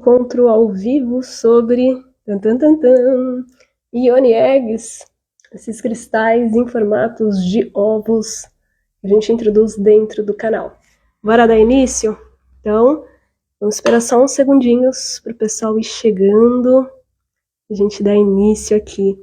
Encontro ao vivo sobre Ioni Eggs, esses cristais em formatos de ovos que a gente introduz dentro do canal. Bora dar início? Então, vamos esperar só uns segundinhos para o pessoal ir chegando. A gente dá início aqui.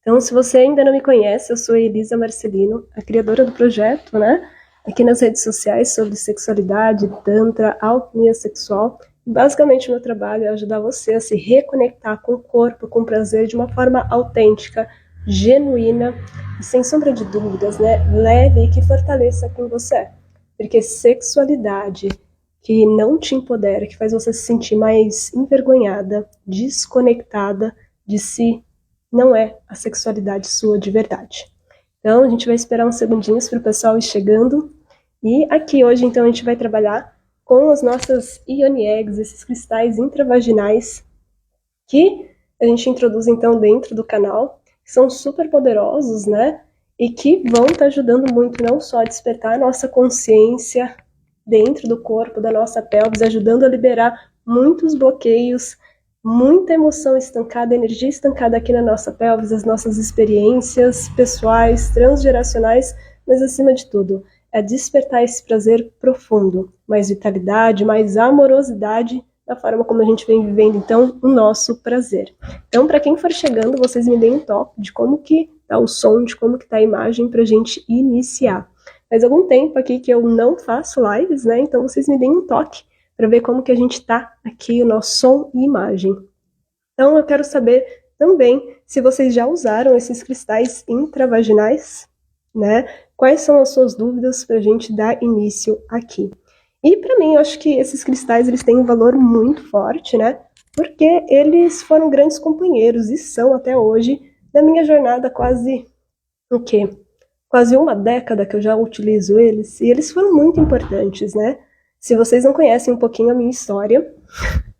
Então, se você ainda não me conhece, eu sou a Elisa Marcelino, a criadora do projeto, né? Aqui nas redes sociais sobre sexualidade, tantra, alquimia sexual. Basicamente, o meu trabalho é ajudar você a se reconectar com o corpo, com o prazer, de uma forma autêntica, genuína e, sem sombra de dúvidas, né, leve e que fortaleça quem você é. Porque sexualidade que não te empodera, que faz você se sentir mais envergonhada, desconectada de si, não é a sexualidade sua de verdade. Então, a gente vai esperar uns segundinhos para o pessoal ir chegando. E aqui hoje, então, a gente vai trabalhar com as nossas Ioni Eggs, esses cristais intravaginais que a gente introduz, então, dentro do canal, que são super poderosos, né? E que vão estar ajudando muito, não só a despertar a nossa consciência dentro do corpo, da nossa pelvis, ajudando a liberar muitos bloqueios, muita emoção estancada, energia estancada aqui na nossa pelvis, as nossas experiências pessoais, transgeracionais, mas acima de tudo, é despertar esse prazer profundo, mais vitalidade, mais amorosidade da forma como a gente vem vivendo, então, o nosso prazer. Então, para quem for chegando, vocês me deem um toque de como que tá o som, de como que tá a imagem pra gente iniciar. Faz algum tempo aqui que eu não faço lives, né? Então, vocês me deem um toque para ver como que a gente tá aqui, o nosso som e imagem. Então, eu quero saber também se vocês já usaram esses cristais intravaginais, né? Quais são as suas dúvidas para a gente dar início aqui? E para mim, eu acho que esses cristais eles têm um valor muito forte, né? Porque eles foram grandes companheiros e são até hoje da minha jornada quase o quê? Quase uma década que eu já utilizo eles e eles foram muito importantes, né? Se vocês não conhecem um pouquinho a minha história,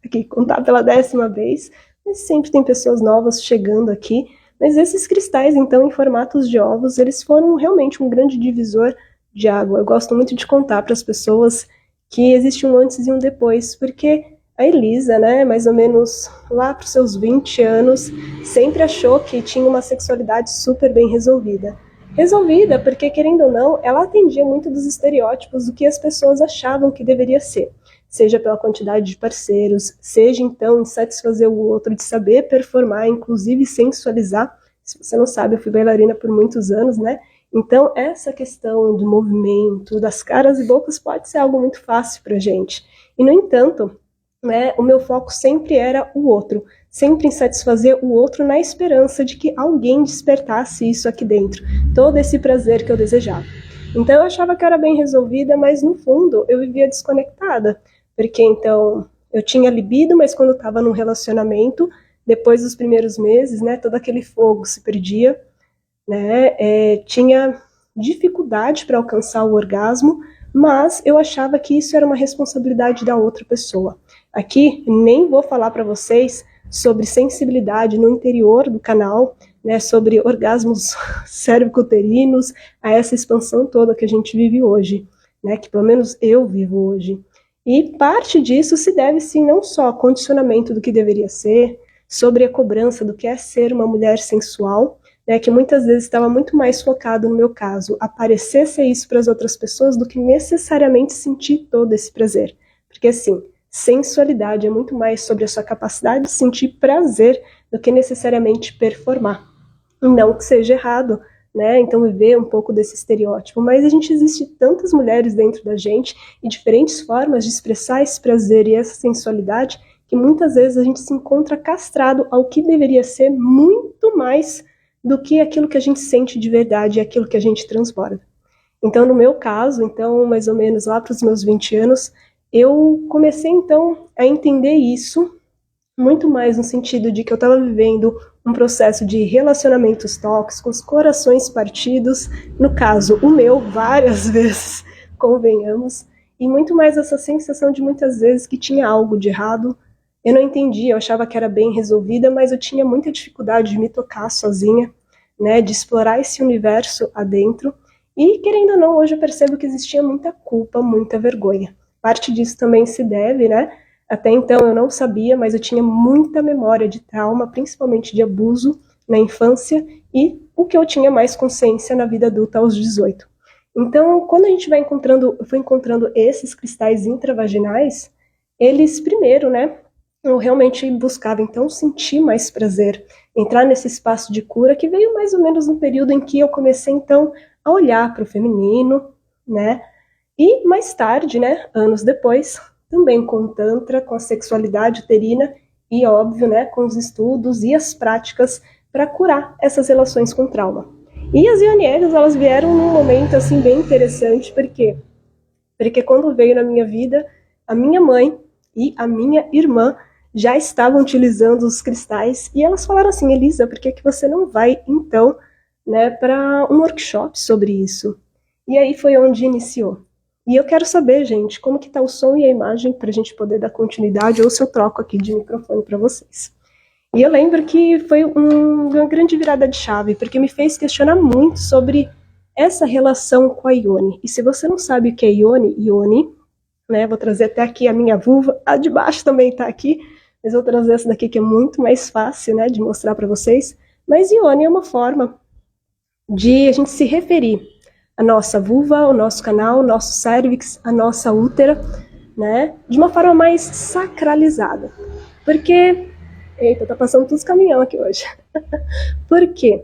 aqui contar pela 10ª vez, mas sempre tem pessoas novas chegando aqui. Mas esses cristais, então, em formatos de ovos, eles foram realmente um grande divisor de água. Eu gosto muito de contar para as pessoas que existe um antes e um depois, porque a Elisa, né, mais ou menos lá para os seus 20 anos, sempre achou que tinha uma sexualidade super bem resolvida. Resolvida porque, querendo ou não, ela atendia muito dos estereótipos do que as pessoas achavam que deveria ser. Seja pela quantidade de parceiros, seja então em satisfazer o outro, de saber performar, inclusive sensualizar. Se você não sabe, eu fui bailarina por muitos anos, né? Então, essa questão do movimento, das caras e bocas pode ser algo muito fácil pra gente. E, no entanto, né, o meu foco sempre era o outro, sempre em satisfazer o outro na esperança de que alguém despertasse isso aqui dentro, todo esse prazer que eu desejava. Então eu achava que era bem resolvida, mas no fundo eu vivia desconectada, porque então eu tinha libido, mas quando eu estava num relacionamento, depois dos primeiros meses, né, todo aquele fogo se perdia, né, tinha dificuldade para alcançar o orgasmo, mas eu achava que isso era uma responsabilidade da outra pessoa. Aqui nem vou falar para vocês sobre sensibilidade no interior do canal, né, sobre orgasmos cérvico-uterinos, a essa expansão toda que a gente vive hoje, né, que pelo menos eu vivo hoje. E parte disso se deve sim não só ao condicionamento do que deveria ser, sobre a cobrança do que é ser uma mulher sensual, né, que muitas vezes estava muito mais focado, no meu caso, aparecer ser isso para as outras pessoas do que necessariamente sentir todo esse prazer. Porque assim, sensualidade é muito mais sobre a sua capacidade de sentir prazer do que necessariamente performar. Não que seja errado, né? Então viver um pouco desse estereótipo, mas a gente existe tantas mulheres dentro da gente e diferentes formas de expressar esse prazer e essa sensualidade que muitas vezes a gente se encontra castrado ao que deveria ser muito mais do que aquilo que a gente sente de verdade e aquilo que a gente transborda. Então, no meu caso, então, mais ou menos lá para os meus 20 anos, eu comecei então a entender isso muito mais no sentido de que eu estava vivendo um processo de relacionamentos tóxicos, corações partidos, no caso o meu, várias vezes, convenhamos, e muito mais essa sensação de muitas vezes que tinha algo de errado. Eu não entendia, eu achava que era bem resolvida, mas eu tinha muita dificuldade de me tocar sozinha, né, de explorar esse universo adentro. E, querendo ou não, hoje eu percebo que existia muita culpa, muita vergonha. Parte disso também se deve, né, Até então eu não sabia, mas eu tinha muita memória de trauma, principalmente de abuso na infância, e o que eu tinha mais consciência na vida adulta aos 18. Então, quando a gente vai encontrando, eu fui encontrando esses cristais intravaginais, eles primeiro, né, eu realmente buscava então sentir mais prazer, entrar nesse espaço de cura que veio mais ou menos no período em que eu comecei então a olhar para o feminino, né? E mais tarde, né, anos depois, também com o Tantra, com a sexualidade uterina e, óbvio, né, com os estudos e as práticas para curar essas relações com trauma. E as Yoni Eggs, elas vieram num momento assim bem interessante, porque quando veio na minha vida, a minha mãe e a minha irmã já estavam utilizando os cristais e elas falaram assim: Elisa, por que você não vai então, né, para um workshop sobre isso? E aí foi onde iniciou. E eu quero saber, gente, como que tá o som e a imagem para a gente poder dar continuidade, ou se eu troco aqui de microfone para vocês. E eu lembro que foi uma grande virada de chave, porque me fez questionar muito sobre essa relação com a Ione. E se você não sabe o que é Ione, né, vou trazer até aqui a minha vulva, a de baixo também está aqui, mas vou trazer essa daqui que é muito mais fácil, né, de mostrar para vocês. Mas Ione é uma forma de a gente se referir à nossa vulva, o nosso canal, o nosso cérvix, a nossa útera, né, de uma forma mais sacralizada. Porque, eita, tá passando todos os caminhão aqui hoje. Por quê?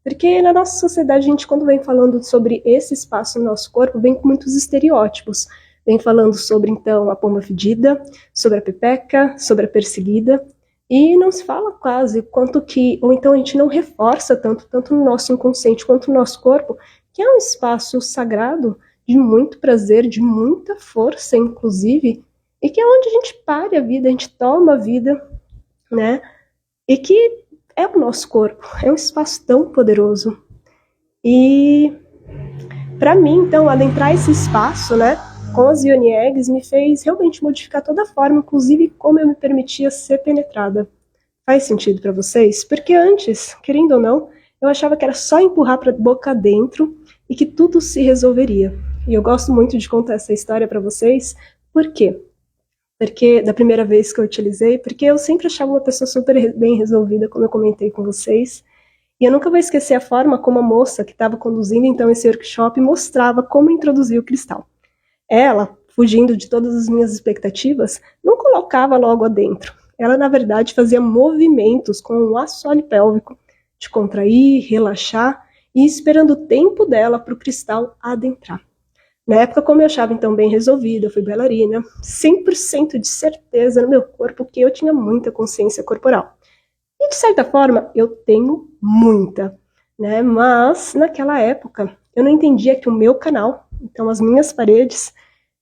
Porque na nossa sociedade, a gente, quando vem falando sobre esse espaço no nosso corpo, vem com muitos estereótipos. Vem falando sobre, então, a pomba fedida, sobre a pepeca, sobre a perseguida, e não se fala quase quanto que, ou então a gente não reforça tanto no nosso inconsciente quanto no nosso corpo, que é um espaço sagrado de muito prazer, de muita força, inclusive, e que é onde a gente pare a vida, a gente toma a vida, né? E que é o nosso corpo, é um espaço tão poderoso. E para mim, então, adentrar esse espaço, né, com as Yoni Eggs, me fez realmente modificar toda a forma, inclusive como eu me permitia ser penetrada. Faz sentido para vocês? Porque antes, querendo ou não, eu achava que era só empurrar para boca dentro e que tudo se resolveria. E eu gosto muito de contar essa história para vocês. Por quê? Porque da primeira vez que eu utilizei, porque eu sempre achava uma pessoa super bem resolvida, como eu comentei com vocês. E eu nunca vou esquecer a forma como a moça que estava conduzindo então esse workshop mostrava como introduzir o cristal. Ela, fugindo de todas as minhas expectativas, não colocava logo adentro. Ela, na verdade, fazia movimentos com o assoalho pélvico, de contrair, relaxar e esperando o tempo dela para o cristal adentrar. Na época, como eu achava então bem resolvida, eu fui bailarina, 100% de certeza no meu corpo que eu tinha muita consciência corporal. E de certa forma, eu tenho muita, né? Mas naquela época, eu não entendia que o meu canal, então as minhas paredes,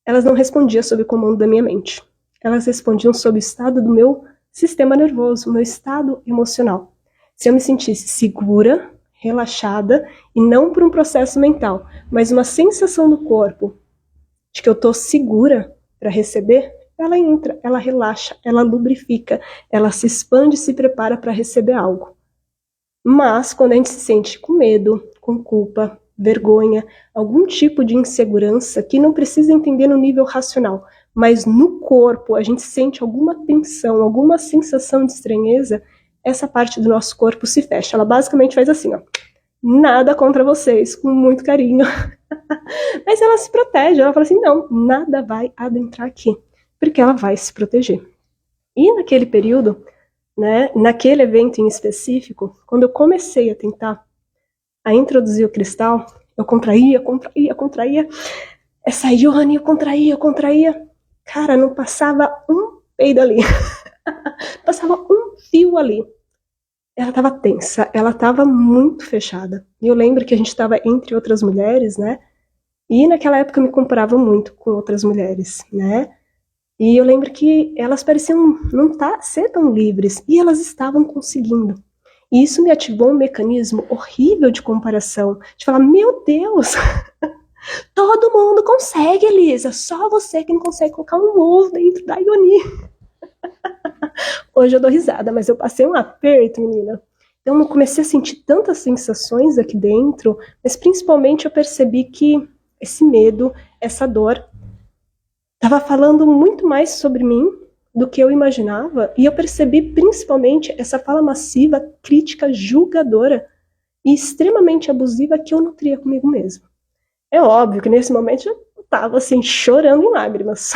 elas não respondiam sob o comando da minha mente. Elas respondiam sob o estado do meu sistema nervoso, meu estado emocional. Se eu me sentisse segura, relaxada, e não por um processo mental, mas uma sensação no corpo de que eu estou segura para receber, ela entra, ela relaxa, ela lubrifica, ela se expande e se prepara para receber algo. Mas quando a gente se sente com medo, com culpa, vergonha, algum tipo de insegurança que não precisa entender no nível racional, mas no corpo a gente sente alguma tensão, alguma sensação de estranheza, essa parte do nosso corpo se fecha. Ela basicamente faz assim, ó, nada contra vocês, com muito carinho. Mas ela se protege, ela fala assim, não, nada vai adentrar aqui, porque ela vai se proteger. E naquele período, né, naquele evento em específico, quando eu comecei a tentar a introduzir o cristal, eu contraía, essa Yoni, eu contraía, cara, não passava um peido ali, passava um fio ali. Ela estava tensa, ela estava muito fechada. E eu lembro que a gente estava entre outras mulheres, né, e naquela época eu me comparava muito com outras mulheres, né, e eu lembro que elas pareciam não ser tão livres, e elas estavam conseguindo. E isso me ativou um mecanismo horrível de comparação, de falar, meu Deus, todo mundo consegue, Elisa, só você que não consegue colocar um ovo dentro da Yoni. Hoje eu dou risada, mas eu passei um aperto, menina. Então eu comecei a sentir tantas sensações aqui dentro, mas principalmente eu percebi que esse medo, essa dor, estava falando muito mais sobre mim do que eu imaginava, e eu percebi principalmente essa fala massiva, crítica, julgadora e extremamente abusiva que eu nutria comigo mesma. É óbvio que nesse momento eu estava assim, chorando em lágrimas.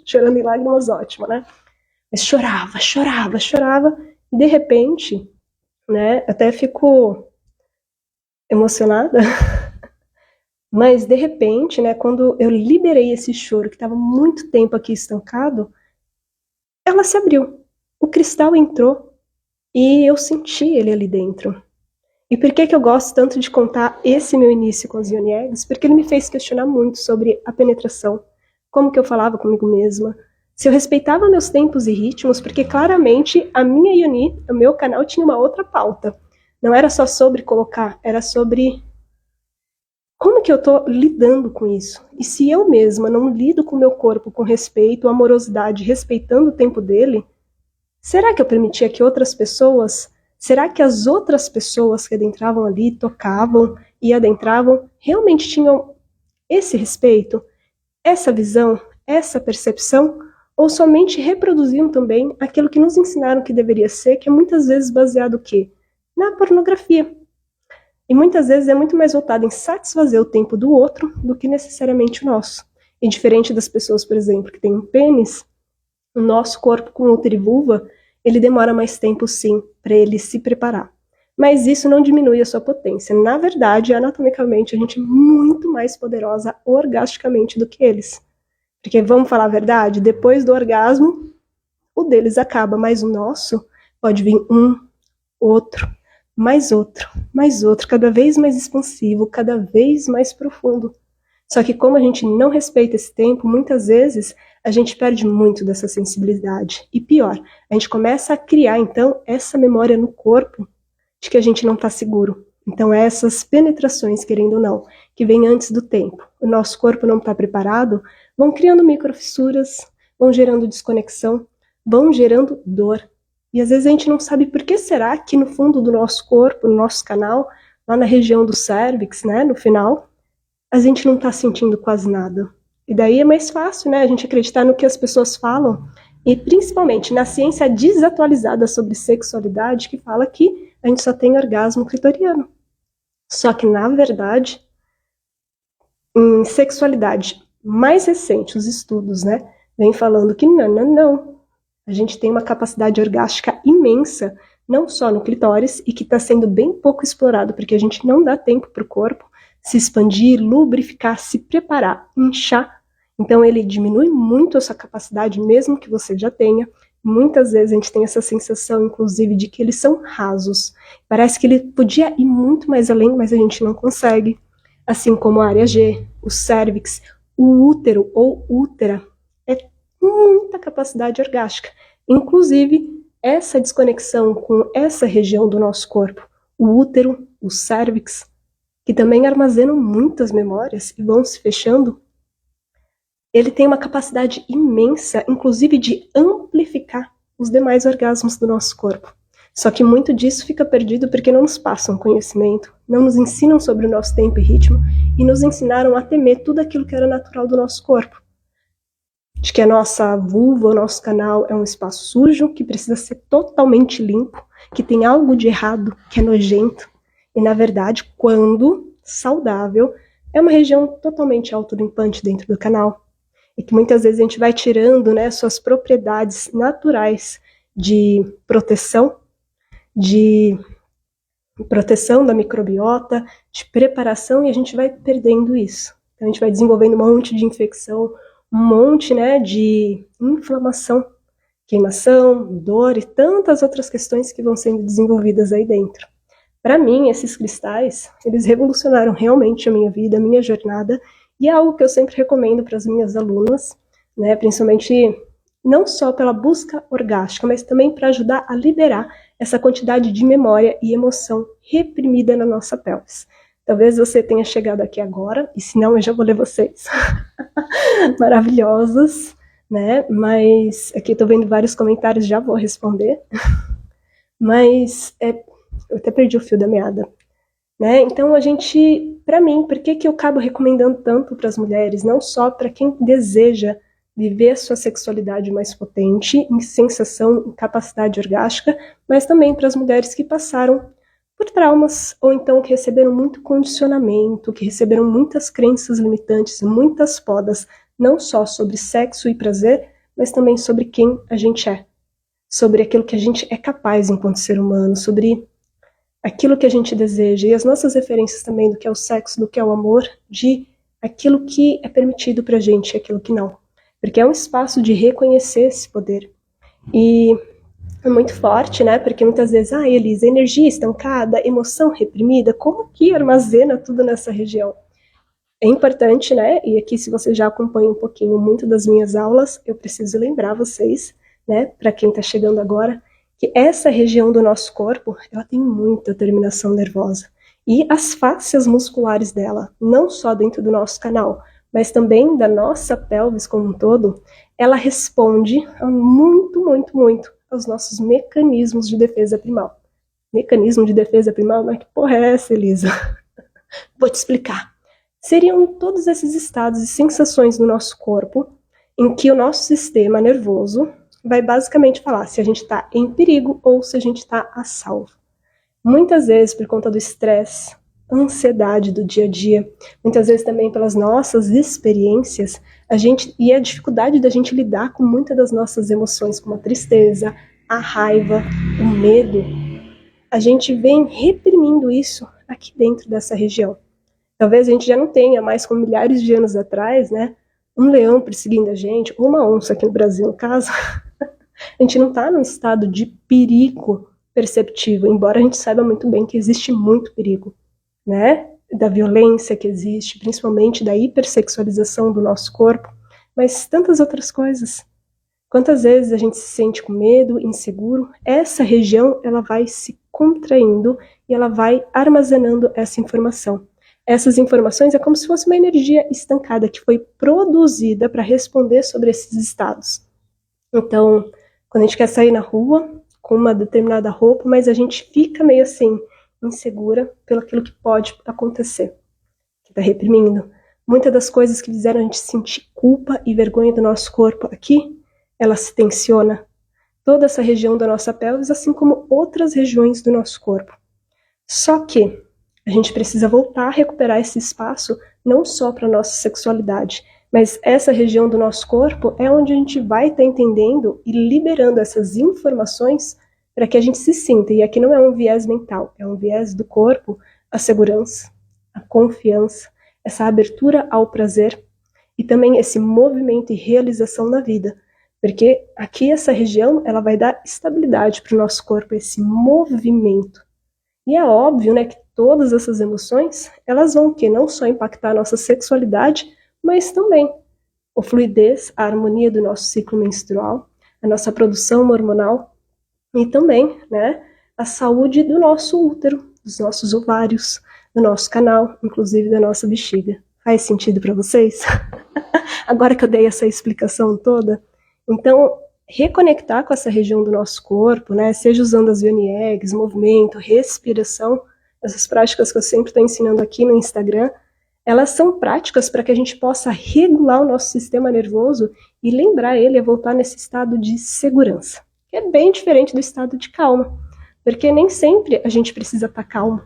Chorando em lágrimas, ótimo, né? Mas chorava, e de repente, né, até fico emocionada, mas de repente, né, quando eu liberei esse choro que estava muito tempo aqui estancado, ela se abriu. O cristal entrou e eu senti ele ali dentro. E por que eu gosto tanto de contar esse meu início com os Yoni Eggs? Porque ele me fez questionar muito sobre a penetração, como que eu falava comigo mesma, se eu respeitava meus tempos e ritmos, porque claramente a minha Yoni, o meu canal, tinha uma outra pauta. Não era só sobre colocar, era sobre como que eu tô lidando com isso. E se eu mesma não lido com o meu corpo com respeito, amorosidade, respeitando o tempo dele, será que eu permitia que outras pessoas, será que as outras pessoas que adentravam ali, tocavam e adentravam, realmente tinham esse respeito, essa visão, essa percepção, ou somente reproduziam também aquilo que nos ensinaram que deveria ser, que é muitas vezes baseado o quê? Na pornografia. E muitas vezes é muito mais voltado em satisfazer o tempo do outro do que necessariamente o nosso. E diferente das pessoas, por exemplo, que têm um pênis, o nosso corpo com útero e vulva, ele demora mais tempo sim para ele se preparar. Mas isso não diminui a sua potência. Na verdade, anatomicamente, a gente é muito mais poderosa orgasticamente do que eles. Porque, vamos falar a verdade, depois do orgasmo, o deles acaba, mas o nosso pode vir outro, mais outro, cada vez mais expansivo, cada vez mais profundo. Só que como a gente não respeita esse tempo, muitas vezes a gente perde muito dessa sensibilidade. E pior, a gente começa a criar, então, essa memória no corpo de que a gente não está seguro. Então, essas penetrações, querendo ou não, que vêm antes do tempo, o nosso corpo não está preparado, vão criando microfissuras, vão gerando desconexão, vão gerando dor. E às vezes a gente não sabe por que será que no fundo do nosso corpo, no nosso canal, lá na região do cérvix, né, no final, a gente não está sentindo quase nada. E daí é mais fácil, né, a gente acreditar no que as pessoas falam, e principalmente na ciência desatualizada sobre sexualidade, que fala que a gente só tem orgasmo clitoriano. Só que, na verdade, em sexualidade mais recente, os estudos, né, vem falando que não. A gente tem uma capacidade orgástica imensa, não só no clitóris, e que está sendo bem pouco explorado, porque a gente não dá tempo para o corpo se expandir, lubrificar, se preparar, inchar. Então ele diminui muito essa capacidade, mesmo que você já tenha. Muitas vezes a gente tem essa sensação, inclusive, de que eles são rasos. Parece que ele podia ir muito mais além, mas a gente não consegue. Assim como a área G, o cérvix, o útero ou útera, é muita capacidade orgástica. Inclusive, essa desconexão com essa região do nosso corpo, o útero, o cérvix, que também armazenam muitas memórias e vão se fechando, ele tem uma capacidade imensa, inclusive de amplificar os demais orgasmos do nosso corpo. Só que muito disso fica perdido porque não nos passam conhecimento, não nos ensinam sobre o nosso tempo e ritmo e nos ensinaram a temer tudo aquilo que era natural do nosso corpo. De que a nossa vulva, o nosso canal é um espaço sujo, que precisa ser totalmente limpo, que tem algo de errado, que é nojento. E na verdade, quando saudável, é uma região totalmente autolimpante dentro do canal. E que muitas vezes a gente vai tirando, né, suas propriedades naturais de proteção da microbiota, de preparação, e a gente vai perdendo isso. Então a gente vai desenvolvendo um monte de infecção, um monte, né, de inflamação, queimação, dor e tantas outras questões que vão sendo desenvolvidas aí dentro. Para mim, esses cristais, eles revolucionaram realmente a minha vida, a minha jornada, e é algo que eu sempre recomendo para as minhas alunas, né, principalmente não só pela busca orgástica, mas também para ajudar a liberar essa quantidade de memória e emoção reprimida na nossa pelvis. Talvez você tenha chegado aqui agora, e se não, eu já vou ler vocês. Maravilhosos, né? Mas aqui eu tô vendo vários comentários, já vou responder. Mas eu até perdi o fio da meada, né? Então a gente, para mim, por que eu acabo recomendando tanto para as mulheres, não só para quem deseja viver a sua sexualidade mais potente, em sensação, em capacidade orgástica, mas também para as mulheres que passaram por traumas, ou então que receberam muito condicionamento, que receberam muitas crenças limitantes, muitas podas, não só sobre sexo e prazer, mas também sobre quem a gente é, sobre aquilo que a gente é capaz enquanto ser humano, sobre aquilo que a gente deseja, e as nossas referências também do que é o sexo, do que é o amor, de aquilo que é permitido pra gente e aquilo que não. Porque é um espaço de reconhecer esse poder. E é muito forte, né? Porque muitas vezes, Elisa, energia estancada, emoção reprimida, como que armazena tudo nessa região? É importante, né? E aqui, se você já acompanha um pouquinho muito das minhas aulas, eu preciso lembrar vocês, né? Para quem está chegando agora, que essa região do nosso corpo, ela tem muita terminação nervosa. E as fáscias musculares dela, não só dentro do nosso canal, mas também da nossa pelvis como um todo, ela responde a muito, muito, muito aos nossos mecanismos de defesa primal. Mecanismo de defesa primal? Mas que porra é essa, Elisa? Vou te explicar. Seriam todos esses estados e sensações no nosso corpo em que o nosso sistema nervoso vai basicamente falar se a gente está em perigo ou se a gente está a salvo. Muitas vezes por conta do estresse, ansiedade do dia a dia, muitas vezes também pelas nossas experiências, e a dificuldade da gente lidar com muitas das nossas emoções, como a tristeza, a raiva, o medo, a gente vem reprimindo isso aqui dentro dessa região. Talvez a gente já não tenha mais, como milhares de anos atrás, né, um leão perseguindo a gente, ou uma onça aqui no Brasil, no caso. A gente não está num estado de perigo perceptível, embora a gente saiba muito bem que existe muito perigo, né, da violência que existe, principalmente da hipersexualização do nosso corpo, mas tantas outras coisas. Quantas vezes a gente se sente com medo, inseguro, essa região ela vai se contraindo e ela vai armazenando essa informação. Essas informações é como se fosse uma energia estancada que foi produzida para responder sobre esses estados. Então, quando a gente quer sair na rua com uma determinada roupa, mas a gente fica meio assim, insegura pelo aquilo que pode acontecer, que está reprimindo. Muitas das coisas que fizeram a gente sentir culpa e vergonha do nosso corpo aqui, ela se tensiona. Toda essa região da nossa pelvis, assim como outras regiões do nosso corpo. Só que a gente precisa voltar a recuperar esse espaço, não só para a nossa sexualidade, mas essa região do nosso corpo é onde a gente vai estar entendendo e liberando essas informações para que a gente se sinta. E aqui não é um viés mental, é um viés do corpo, a segurança, a confiança, essa abertura ao prazer e também esse movimento e realização na vida. Porque aqui essa região ela vai dar estabilidade para o nosso corpo, esse movimento. E é óbvio, né, que todas essas emoções, elas vão não só impactar a nossa sexualidade, mas também a fluidez, a harmonia do nosso ciclo menstrual, a nossa produção hormonal e também, né, a saúde do nosso útero, dos nossos ovários, do nosso canal, inclusive da nossa bexiga. Faz sentido para vocês? Agora que eu dei essa explicação toda, então reconectar com essa região do nosso corpo, né, seja usando as Yoni Eggs, movimento, respiração, essas práticas que eu sempre estou ensinando aqui no Instagram, elas são práticas para que a gente possa regular o nosso sistema nervoso e lembrar ele a voltar nesse estado de segurança, que é bem diferente do estado de calma, porque nem sempre a gente precisa estar calmo,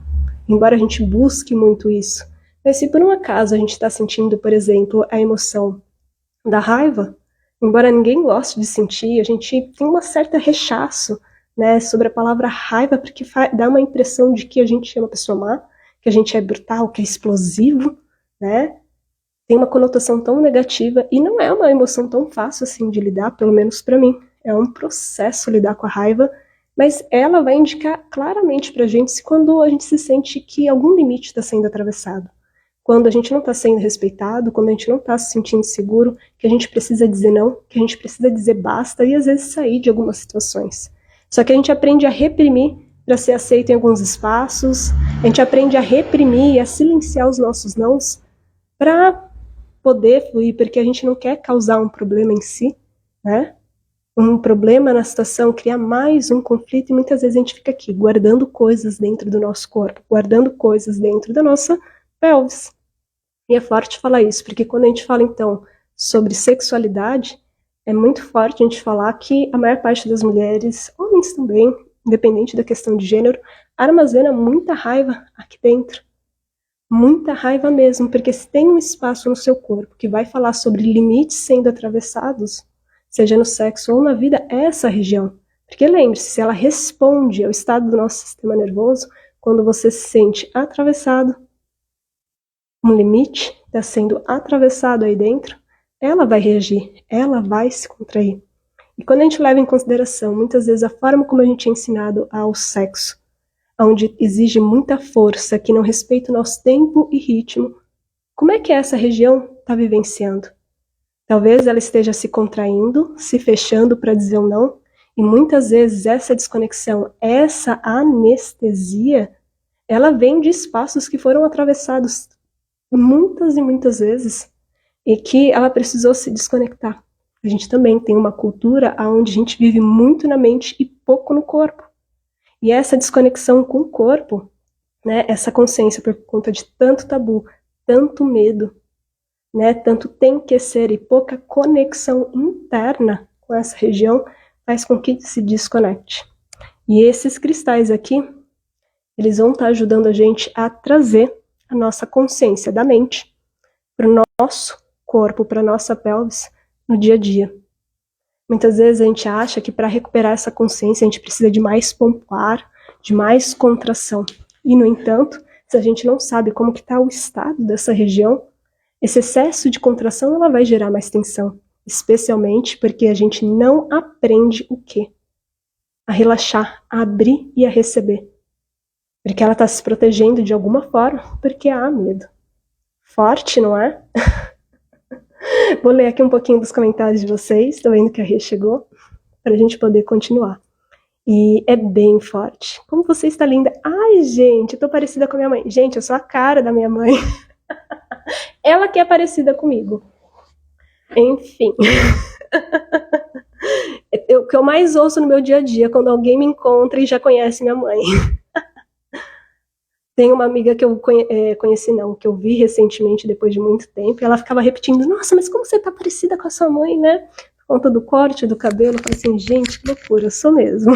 embora a gente busque muito isso. Mas se por um acaso a gente está sentindo, por exemplo, a emoção da raiva, embora ninguém goste de sentir, a gente tem uma certa rechaço, né, sobre a palavra raiva, porque dá uma impressão de que a gente é uma pessoa má, que a gente é brutal, que é explosivo, né? Tem uma conotação tão negativa e não é uma emoção tão fácil assim de lidar, pelo menos para mim. É um processo lidar com a raiva, mas ela vai indicar claramente pra gente se quando a gente se sente que algum limite está sendo atravessado. Quando a gente não está sendo respeitado, quando a gente não está se sentindo seguro, que a gente precisa dizer não, que a gente precisa dizer basta e às vezes sair de algumas situações. Só que a gente aprende a reprimir para ser aceito em alguns espaços, a gente aprende a reprimir e a silenciar os nossos nãos para poder fluir, porque a gente não quer causar um problema em si, né? Um problema na situação, criar mais um conflito, e muitas vezes a gente fica aqui guardando coisas dentro do nosso corpo, guardando coisas dentro da nossa pelvis. E é forte falar isso, porque quando a gente fala, então, sobre sexualidade, é muito forte a gente falar que a maior parte das mulheres, homens também, independente da questão de gênero, armazena muita raiva aqui dentro. Muita raiva mesmo, porque se tem um espaço no seu corpo que vai falar sobre limites sendo atravessados, seja no sexo ou na vida, é essa região. Porque lembre-se, se ela responde ao estado do nosso sistema nervoso, quando você se sente atravessado, um limite está sendo atravessado aí dentro, ela vai reagir, ela vai se contrair. E quando a gente leva em consideração, muitas vezes, a forma como a gente é ensinado ao sexo, onde exige muita força, que não respeita o nosso tempo e ritmo, como é que essa região está vivenciando? Talvez ela esteja se contraindo, se fechando para dizer um não, e muitas vezes essa desconexão, essa anestesia, ela vem de espaços que foram atravessados muitas e muitas vezes, e que ela precisou se desconectar. A gente também tem uma cultura onde a gente vive muito na mente e pouco no corpo. E essa desconexão com o corpo, né, essa consciência por conta de tanto tabu, tanto medo, né, tanto tem que ser e pouca conexão interna com essa região, faz com que se desconecte. E esses cristais aqui, eles vão estar ajudando a gente a trazer a nossa consciência da mente para o nosso corpo, para a nossa pelvis, no dia a dia. Muitas vezes a gente acha que para recuperar essa consciência a gente precisa de mais pompoar, de mais contração. E, no entanto, se a gente não sabe como que está o estado dessa região, esse excesso de contração ela vai gerar mais tensão. Especialmente porque a gente não aprende o quê? A relaxar, a abrir e a receber. Porque ela está se protegendo de alguma forma, porque há medo. Forte, não é? Vou ler aqui um pouquinho dos comentários de vocês, tô vendo que a Rê chegou, para a gente poder continuar. E é bem forte. Como você está linda. Ai, gente, eu tô parecida com a minha mãe. Gente, eu sou a cara da minha mãe. Ela que é parecida comigo. Enfim. O que eu mais ouço no meu dia a dia, quando alguém me encontra e já conhece minha mãe. Tem uma amiga que eu conheci, não, que eu vi recentemente, depois de muito tempo, e ela ficava repetindo, nossa, mas como você tá parecida com a sua mãe, né? Por conta do corte do cabelo. Eu falei assim, gente, que loucura, eu sou mesmo.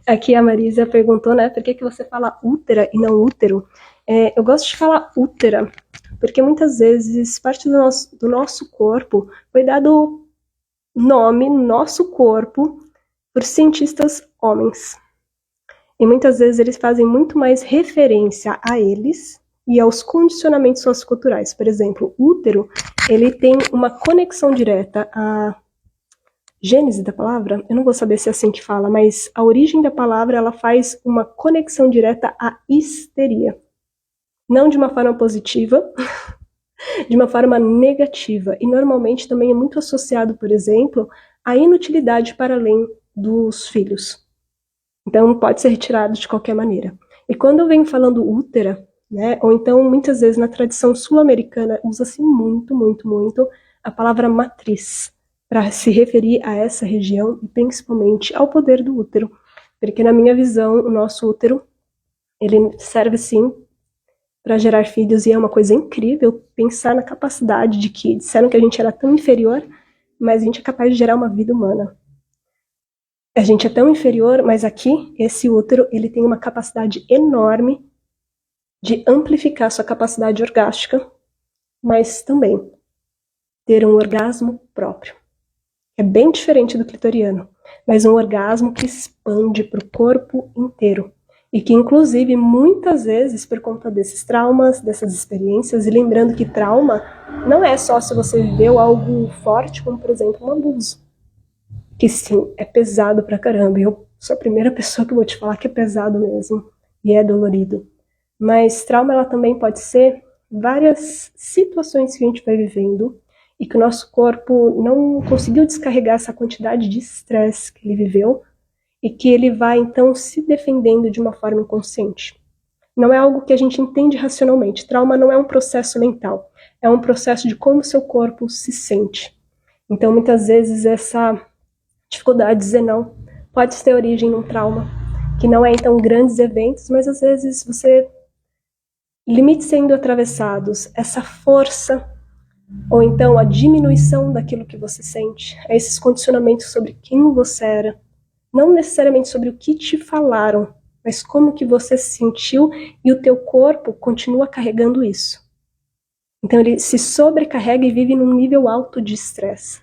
Aqui a Marisa perguntou, né, por que você fala útera e não útero? Eu gosto de falar útera, porque muitas vezes parte do nosso corpo foi dado nome, nosso corpo, por cientistas homens. E muitas vezes eles fazem muito mais referência a eles e aos condicionamentos socioculturais. Por exemplo, o útero, ele tem uma conexão direta à gênese da palavra. Eu não vou saber se é assim que fala, mas a origem da palavra, ela faz uma conexão direta à histeria. Não de uma forma positiva, de uma forma negativa. E normalmente também é muito associado, por exemplo, à inutilidade para além dos filhos. Então, pode ser retirado de qualquer maneira. E quando eu venho falando útera, né, ou então, muitas vezes, na tradição sul-americana, usa-se muito, muito, muito a palavra matriz, para se referir a essa região, e principalmente ao poder do útero. Porque, na minha visão, o nosso útero, ele serve, sim, para gerar filhos, e é uma coisa incrível pensar na capacidade de que disseram que a gente era tão inferior, mas a gente é capaz de gerar uma vida humana. A gente é tão inferior, mas aqui, esse útero, ele tem uma capacidade enorme de amplificar sua capacidade orgástica, mas também ter um orgasmo próprio. É bem diferente do clitoriano, mas um orgasmo que expande para o corpo inteiro. E que, inclusive, muitas vezes, por conta desses traumas, dessas experiências, e lembrando que trauma não é só se você viveu algo forte, como, por exemplo, um abuso. Que sim, é pesado pra caramba, e eu sou a primeira pessoa que vou te falar que é pesado mesmo, e é dolorido. Mas trauma, ela também pode ser várias situações que a gente vai vivendo, e que o nosso corpo não conseguiu descarregar essa quantidade de estresse que ele viveu, e que ele vai, então, se defendendo de uma forma inconsciente. Não é algo que a gente entende racionalmente. Trauma não é um processo mental, é um processo de como o seu corpo se sente. Então, muitas vezes, essa dificuldade de dizer não pode ter origem num trauma, que não é então grandes eventos, mas às vezes você limites sendo atravessados, essa força ou então a diminuição daquilo que você sente, a esses condicionamentos sobre quem você era, não necessariamente sobre o que te falaram, mas como que você se sentiu e o teu corpo continua carregando isso. Então ele se sobrecarrega e vive num nível alto de estresse.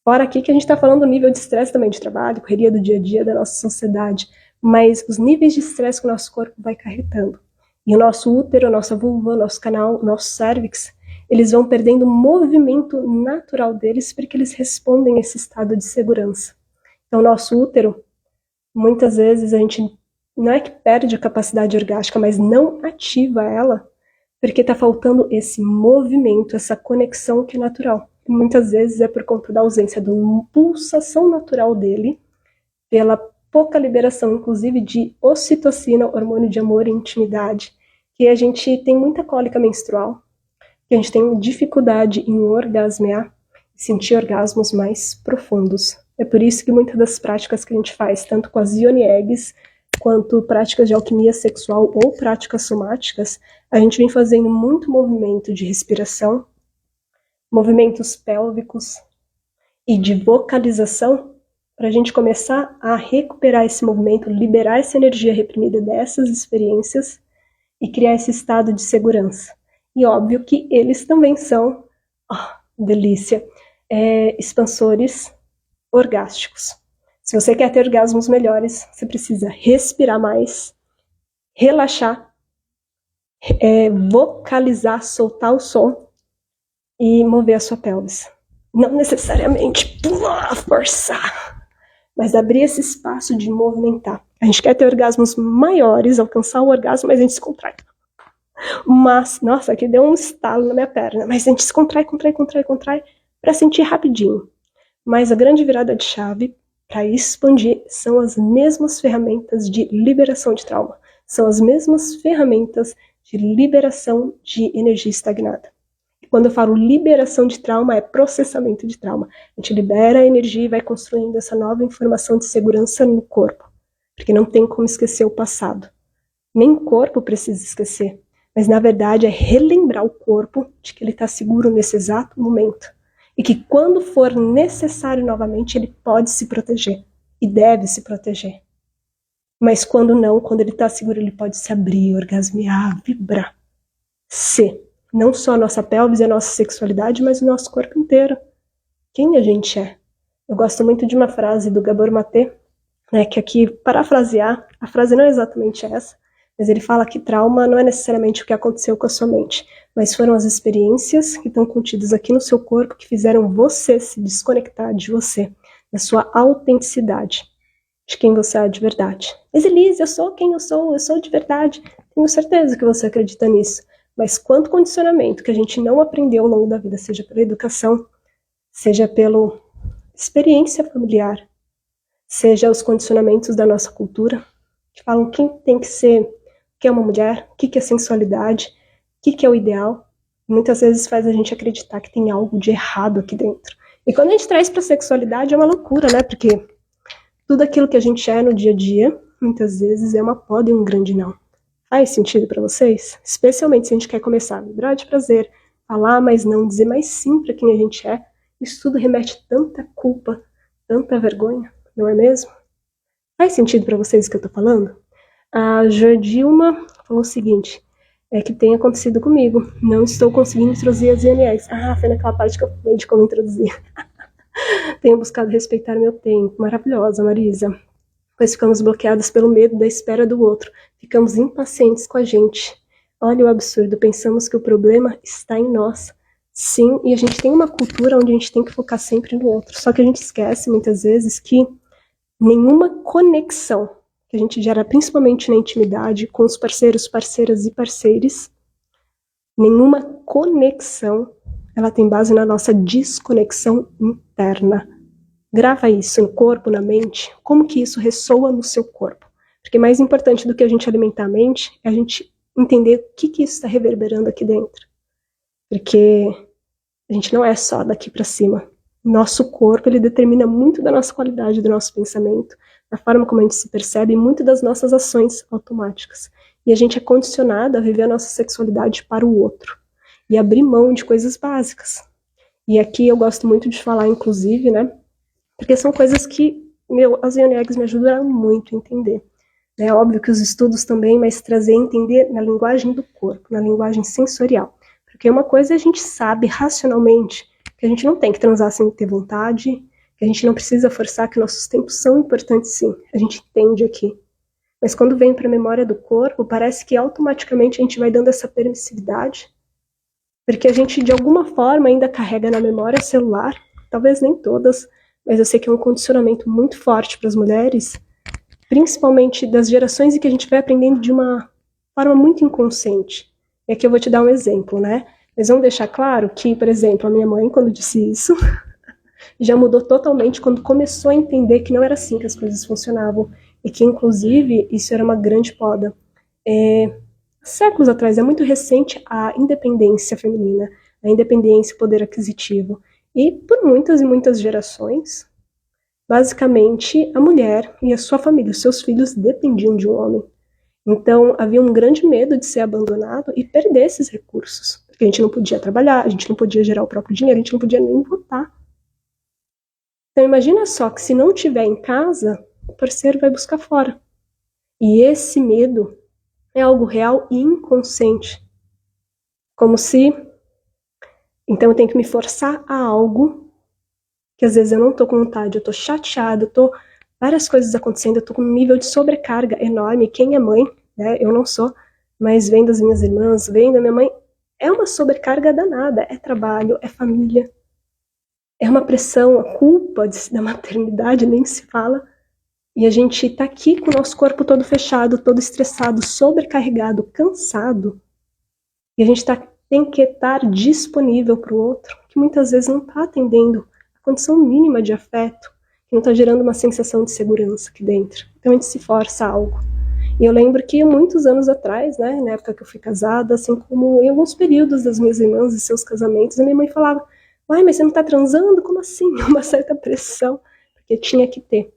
Fora aqui que a gente está falando do nível de estresse também de trabalho, correria do dia a dia da nossa sociedade, mas os níveis de estresse que o nosso corpo vai carregando. E o nosso útero, a nossa vulva, o nosso canal, o nosso cérvix, eles vão perdendo o movimento natural deles porque eles respondem a esse estado de segurança. Então o nosso útero, muitas vezes a gente não é que perde a capacidade orgástica, mas não ativa ela porque está faltando esse movimento, essa conexão que é natural. E muitas vezes é por conta da ausência de uma pulsação natural dele, pela pouca liberação, inclusive, de ocitocina, hormônio de amor e intimidade, que a gente tem muita cólica menstrual, que a gente tem dificuldade em orgasmear e sentir orgasmos mais profundos. É por isso que muitas das práticas que a gente faz, tanto com as Yoni Eggs, quanto práticas de alquimia sexual ou práticas somáticas, a gente vem fazendo muito movimento de respiração, movimentos pélvicos e de vocalização, para a gente começar a recuperar esse movimento, liberar essa energia reprimida dessas experiências e criar esse estado de segurança. E óbvio que eles também são, delícia, expansores orgásticos. Se você quer ter orgasmos melhores, você precisa respirar mais, relaxar, vocalizar, soltar o som e mover a sua pelvis. Não necessariamente pular, forçar, mas abrir esse espaço de movimentar. A gente quer ter orgasmos maiores, alcançar o orgasmo, mas a gente se contrai. Mas, nossa, aqui deu um estalo na minha perna, mas a gente se contrai para sentir rapidinho. Mas a grande virada de chave para expandir são as mesmas ferramentas de liberação de trauma, são as mesmas ferramentas de liberação de energia estagnada. Quando eu falo liberação de trauma, é processamento de trauma. A gente libera a energia e vai construindo essa nova informação de segurança no corpo, porque não tem como esquecer o passado. Nem o corpo precisa esquecer, mas na verdade é relembrar o corpo de que ele está seguro nesse exato momento. E que quando for necessário novamente, ele pode se proteger. E deve se proteger. Mas quando não, quando ele está seguro, ele pode se abrir, orgasmear, vibrar. Ser. Não só a nossa pelvis e a nossa sexualidade, mas o nosso corpo inteiro. Quem a gente é. Eu gosto muito de uma frase do Gabor Maté, né, que aqui, parafrasear, a frase não é exatamente essa, mas ele fala que trauma não é necessariamente o que aconteceu com a sua mente, mas foram as experiências que estão contidas aqui no seu corpo que fizeram você se desconectar de você, da sua autenticidade, de quem você é de verdade. Mas Elise, eu sou quem eu sou de verdade. Tenho certeza que você acredita nisso. Mas quanto condicionamento que a gente não aprendeu ao longo da vida, seja pela educação, seja pela experiência familiar, seja os condicionamentos da nossa cultura, que falam quem tem que ser, o que é uma mulher, o que é sensualidade, o que é o ideal, muitas vezes faz a gente acreditar que tem algo de errado aqui dentro. E quando a gente traz para a sexualidade é uma loucura, né? Porque tudo aquilo que a gente é no dia a dia, muitas vezes é uma poda e um grande não. Faz sentido para vocês? Especialmente se a gente quer começar a vibrar de prazer, falar mais não, dizer mais sim para quem a gente é. Isso tudo remete tanta culpa, tanta vergonha, não é mesmo? Faz sentido para vocês o que eu tô falando? A Jordilma falou o seguinte, que tem acontecido comigo. Não estou conseguindo introduzir as INS. Foi naquela parte que eu falei de como introduzir. Tenho buscado respeitar meu tempo. Maravilhosa, Marisa. Pois ficamos bloqueadas pelo medo da espera do outro. Ficamos impacientes com a gente. Olha o absurdo. Pensamos que o problema está em nós. Sim, e a gente tem uma cultura onde a gente tem que focar sempre no outro. Só que a gente esquece, muitas vezes, que nenhuma conexão que a gente gera, principalmente na intimidade, com os parceiros, parceiras e parceiros, nenhuma conexão, ela tem base na nossa desconexão interna. Grava isso no corpo, na mente, como que isso ressoa no seu corpo. Porque mais importante do que a gente alimentar a mente, é a gente entender o que isso está reverberando aqui dentro. Porque a gente não é só daqui para cima. Nosso corpo, ele determina muito da nossa qualidade, do nosso pensamento, da forma como a gente se percebe e muito das nossas ações automáticas. E a gente é condicionado a viver a nossa sexualidade para o outro. e abrir mão de coisas básicas. E aqui eu gosto muito de falar, inclusive, né, porque são coisas que as Ion Eggs me ajudaram muito a entender. É óbvio que os estudos também, mas trazer a entender na linguagem do corpo, na linguagem sensorial. Porque uma coisa a gente sabe racionalmente, que a gente não tem que transar sem ter vontade, que a gente não precisa forçar, que nossos tempos são importantes sim, a gente entende aqui. Mas quando vem para a memória do corpo, parece que automaticamente a gente vai dando essa permissividade, porque a gente de alguma forma ainda carrega na memória celular, talvez nem todas, mas eu sei que é um condicionamento muito forte para as mulheres, principalmente das gerações em que a gente vai aprendendo de uma forma muito inconsciente. E aqui eu vou te dar um exemplo, né? Mas vamos deixar claro que, por exemplo, a minha mãe, quando disse isso, já mudou totalmente quando começou a entender que não era assim que as coisas funcionavam. E que, inclusive, isso era uma grande poda. Séculos atrás, é muito recente a independência feminina, a independência, o poder aquisitivo. E por muitas e muitas gerações, basicamente, a mulher e a sua família, os seus filhos, dependiam de um homem. Então, havia um grande medo de ser abandonado e perder esses recursos. Porque a gente não podia trabalhar, a gente não podia gerar o próprio dinheiro, a gente não podia nem votar. Então, imagina só que se não tiver em casa, o parceiro vai buscar fora. E esse medo é algo real e inconsciente. Como se, então eu tenho que me forçar a algo que às vezes eu não tô com vontade, eu tô chateada, eu tô várias coisas acontecendo, eu tô com um nível de sobrecarga enorme. Quem é mãe, né? Eu não sou, mas vem das minhas irmãs, vem da minha mãe, é uma sobrecarga danada, é trabalho, é família, é uma pressão, a culpa da maternidade nem se fala. E a gente tá aqui com o nosso corpo todo fechado, todo estressado, sobrecarregado, cansado. E a gente tem que estar disponível para o outro, que muitas vezes não está atendendo a condição mínima de afeto, que não está gerando uma sensação de segurança aqui dentro. Então a gente se força a algo. E eu lembro que muitos anos atrás, né, na época que eu fui casada, assim como em alguns períodos das minhas irmãs e seus casamentos, a minha mãe falava: "Uai, mas você não está transando? Como assim?" Uma certa pressão, porque tinha que ter.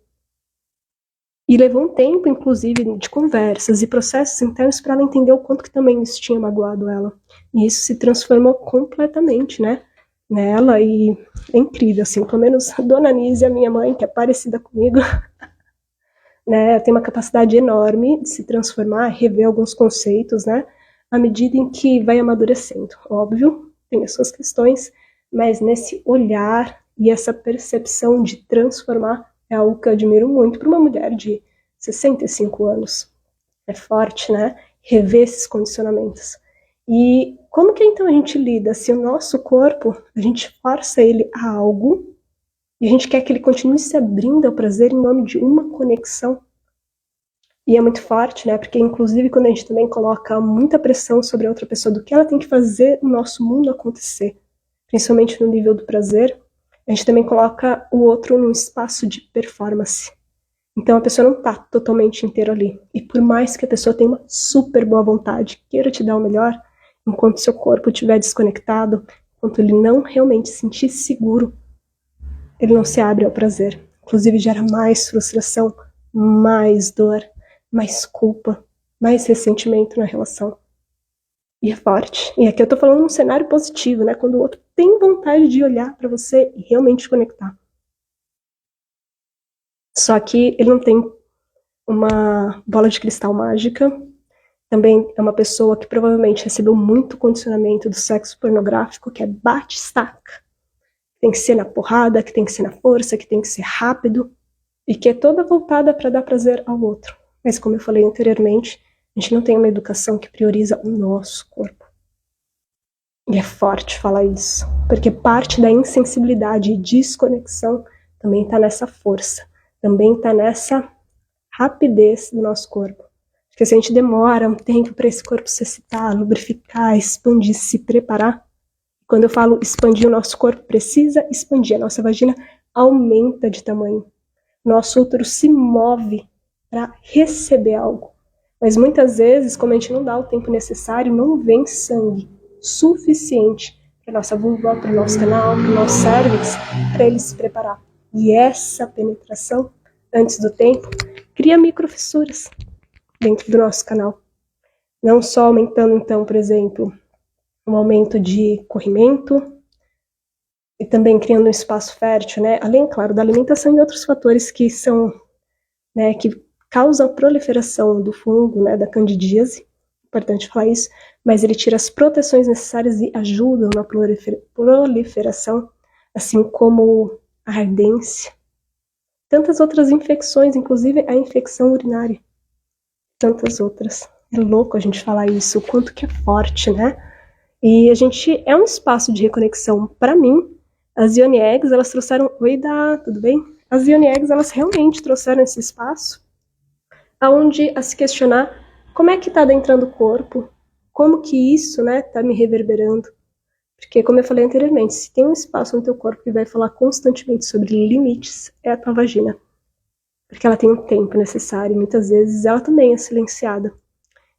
E levou um tempo, inclusive, de conversas e processos internos para ela entender o quanto que também isso tinha magoado ela. E isso se transformou completamente, né, nela, e é incrível, assim, pelo menos a Dona Nise, a minha mãe, que é parecida comigo, né, tem uma capacidade enorme de se transformar, rever alguns conceitos, né, à medida em que vai amadurecendo. Óbvio, tem as suas questões, mas nesse olhar e essa percepção de transformar é algo que eu admiro muito para uma mulher de 65 anos. É forte, né? Rever esses condicionamentos. E como que então a gente lida se o nosso corpo, a gente força ele a algo e a gente quer que ele continue se abrindo ao prazer em nome de uma conexão? E é muito forte, né? Porque inclusive quando a gente também coloca muita pressão sobre a outra pessoa do que ela tem que fazer o nosso mundo acontecer, principalmente no nível do prazer, a gente também coloca o outro num espaço de performance. Então a pessoa não está totalmente inteira ali. E por mais que a pessoa tenha uma super boa vontade, queira te dar o melhor, enquanto seu corpo estiver desconectado, enquanto ele não realmente se sentir seguro, ele não se abre ao prazer. Inclusive gera mais frustração, mais dor, mais culpa, mais ressentimento na relação. E é forte. E aqui eu tô falando num cenário positivo, né? Quando o outro tem vontade de olhar para você e realmente conectar. Só que ele não tem uma bola de cristal mágica. Também é uma pessoa que provavelmente recebeu muito condicionamento do sexo pornográfico, que é bate-estaca. Tem que ser na porrada, que tem que ser na força, que tem que ser rápido. E que é toda voltada para dar prazer ao outro. Mas como eu falei anteriormente, a gente não tem uma educação que prioriza o nosso corpo. E é forte falar isso, porque parte da insensibilidade e desconexão também está nessa força, também está nessa rapidez do nosso corpo. Porque se a gente demora um tempo para esse corpo se excitar, lubrificar, expandir, se preparar, quando eu falo expandir, o nosso corpo precisa expandir, a nossa vagina aumenta de tamanho, nosso útero se move para receber algo. Mas muitas vezes, como a gente não dá o tempo necessário, não vem sangue suficiente para nossa vulva, para o nosso canal, para o nosso cérvix, para ele se preparar. E essa penetração, antes do tempo, cria microfissuras dentro do nosso canal. Não só aumentando, então, por exemplo, um aumento de corrimento, e também criando um espaço fértil, né? Além, claro, da alimentação e outros fatores que são, né, que causam a proliferação do fungo, né, da candidíase, importante falar isso, mas ele tira as proteções necessárias e ajudam na proliferação, assim como a ardência, tantas outras infecções, inclusive a infecção urinária, tantas outras. É louco a gente falar isso, o quanto que é forte, né? E a gente é um espaço de reconexão. Para mim, as Yoni Eggs, elas trouxeram... Oi, Dá, tudo bem? As Yoni Eggs, elas realmente trouxeram esse espaço aonde a se questionar como é que tá adentrando o corpo, como que isso, né, tá me reverberando. Porque, como eu falei anteriormente, se tem um espaço no teu corpo que vai falar constantemente sobre limites, é a tua vagina. Porque ela tem um tempo necessário e muitas vezes ela também é silenciada.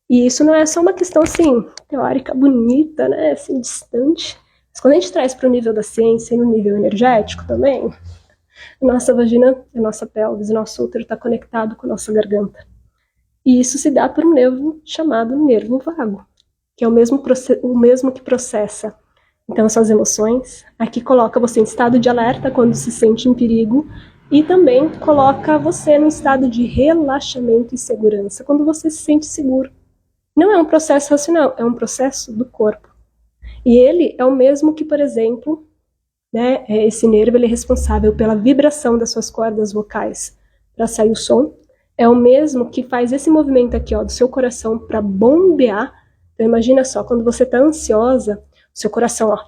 E isso não é só uma questão, assim, teórica, bonita, né, assim, distante. Mas quando a gente traz para o nível da ciência e no nível energético também, a nossa vagina, a nossa pelvis, o nosso útero está conectado com a nossa garganta. E isso se dá por um nervo chamado nervo vago, que é o mesmo que processa, então, suas emoções. Aqui coloca você em estado de alerta quando se sente em perigo e também coloca você no estado de relaxamento e segurança quando você se sente seguro. Não é um processo racional, é um processo do corpo. E ele é o mesmo que, por exemplo, né, esse nervo ele é responsável pela vibração das suas cordas vocais para sair o som. É o mesmo que faz esse movimento aqui, ó, do seu coração para bombear. Então imagina só, quando você está ansiosa, o seu coração, ó,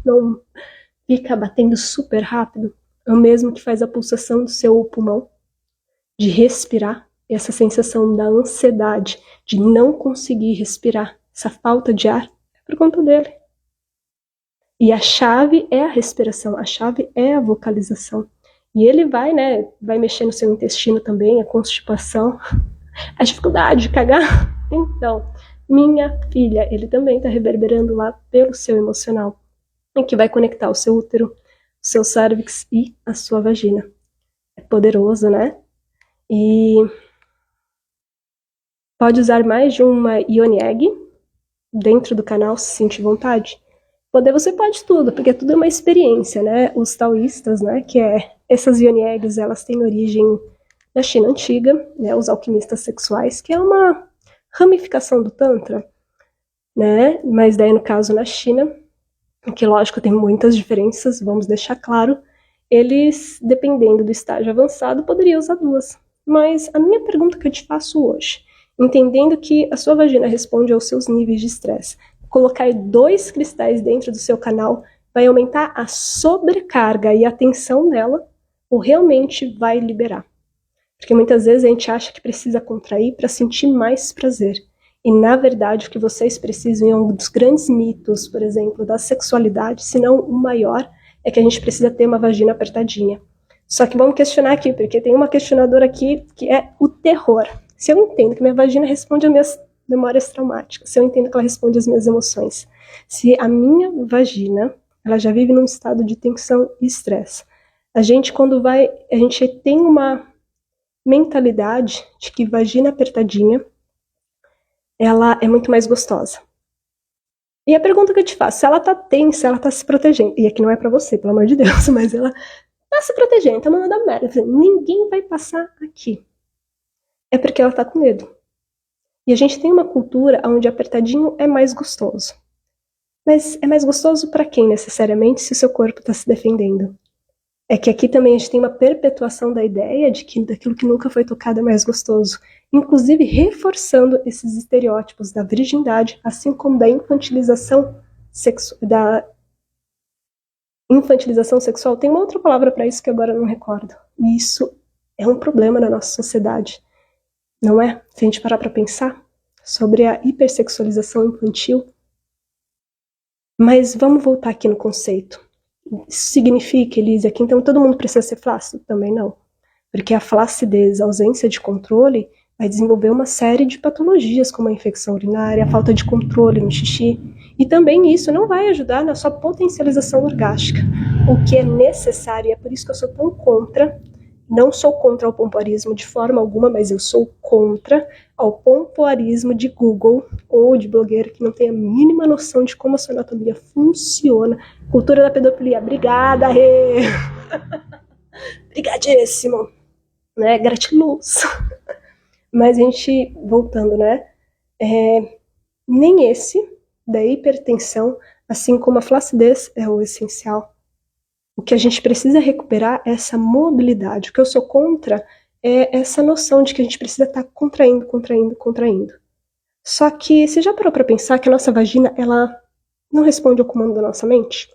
não fica batendo super rápido. É o mesmo que faz a pulsação do seu pulmão, de respirar, essa sensação da ansiedade, de não conseguir respirar, essa falta de ar, é por conta dele. E a chave é a respiração, a chave é a vocalização. E ele vai, né, vai mexer no seu intestino também, a constipação, a dificuldade de cagar. Então, minha filha, ele também está reverberando lá pelo seu emocional, em que vai conectar o seu útero, o seu cérvix e a sua vagina. É poderoso, né? E pode usar mais de uma Yoni Egg dentro do canal se sentir vontade. Poder você pode tudo, porque tudo é uma experiência, né? Os taoístas, né, que essas Yoni Eggs, elas têm origem na China antiga, né, os alquimistas sexuais, que é uma ramificação do Tantra, né? Mas daí, no caso, na China, que lógico tem muitas diferenças, vamos deixar claro, eles, dependendo do estágio avançado, poderiam usar duas. Mas a minha pergunta que eu te faço hoje, entendendo que a sua vagina responde aos seus níveis de estresse, colocar 2 cristais dentro do seu canal vai aumentar a sobrecarga e a tensão dela, ou realmente vai liberar? Porque muitas vezes a gente acha que precisa contrair para sentir mais prazer. E na verdade o que vocês precisam, é um dos grandes mitos, por exemplo, da sexualidade, se não o maior, é que a gente precisa ter uma vagina apertadinha. Só que vamos questionar aqui, porque tem uma questionadora aqui que é o terror. Se eu entendo que minha vagina responde às minhas memórias traumáticas, se eu entendo que ela responde às minhas emoções, se a minha vagina, ela já vive num estado de tensão e estresse, a gente tem uma mentalidade de que vagina apertadinha, ela é muito mais gostosa. E a pergunta que eu te faço, se ela tá tensa, ela tá se protegendo, e aqui não é pra você, pelo amor de Deus, mas ela tá se protegendo, tá mandando a merda, ninguém vai passar aqui. É porque ela tá com medo. E a gente tem uma cultura onde apertadinho é mais gostoso. Mas é mais gostoso para quem, necessariamente, se o seu corpo está se defendendo? É que aqui também a gente tem uma perpetuação da ideia de que daquilo que nunca foi tocado é mais gostoso. Inclusive reforçando esses estereótipos da virgindade, assim como da infantilização sexual. Tem uma outra palavra para isso que agora eu não recordo. E isso é um problema na nossa sociedade. Não é? Se a gente parar para pensar sobre a hipersexualização infantil. Mas vamos voltar aqui no conceito. Isso significa, Elise, que então todo mundo precisa ser flácido? Também não. Porque a flacidez, a ausência de controle, vai desenvolver uma série de patologias, como a infecção urinária, a falta de controle no xixi. E também isso não vai ajudar na sua potencialização orgástica, o que é necessário, e é por isso que eu sou tão contra Não sou contra o pompoarismo de forma alguma, mas eu sou contra ao pompoarismo de Google ou de blogueiro que não tem a mínima noção de como a sua anatomia funciona. Cultura da pedofilia. Obrigada, Rê! Obrigadíssimo! Né? Gratiluz! Mas a gente, voltando, né? Nem esse da hipertensão, assim como a flacidez é o essencial. O que a gente precisa recuperar é essa mobilidade. O que eu sou contra é essa noção de que a gente precisa estar contraindo, contraindo, contraindo. Só que você já parou para pensar que a nossa vagina, ela não responde ao comando da nossa mente?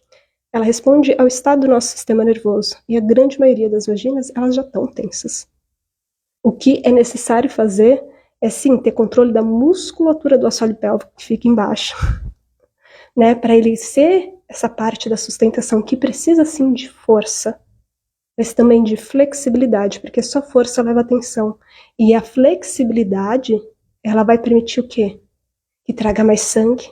Ela responde ao estado do nosso sistema nervoso. E a grande maioria das vaginas, elas já estão tensas. O que é necessário fazer é sim ter controle da musculatura do assoalho pélvico que fica embaixo, né, para ele ser essa parte da sustentação que precisa sim de força, mas também de flexibilidade, porque só força leva atenção. E a flexibilidade, ela vai permitir o quê? Que traga mais sangue,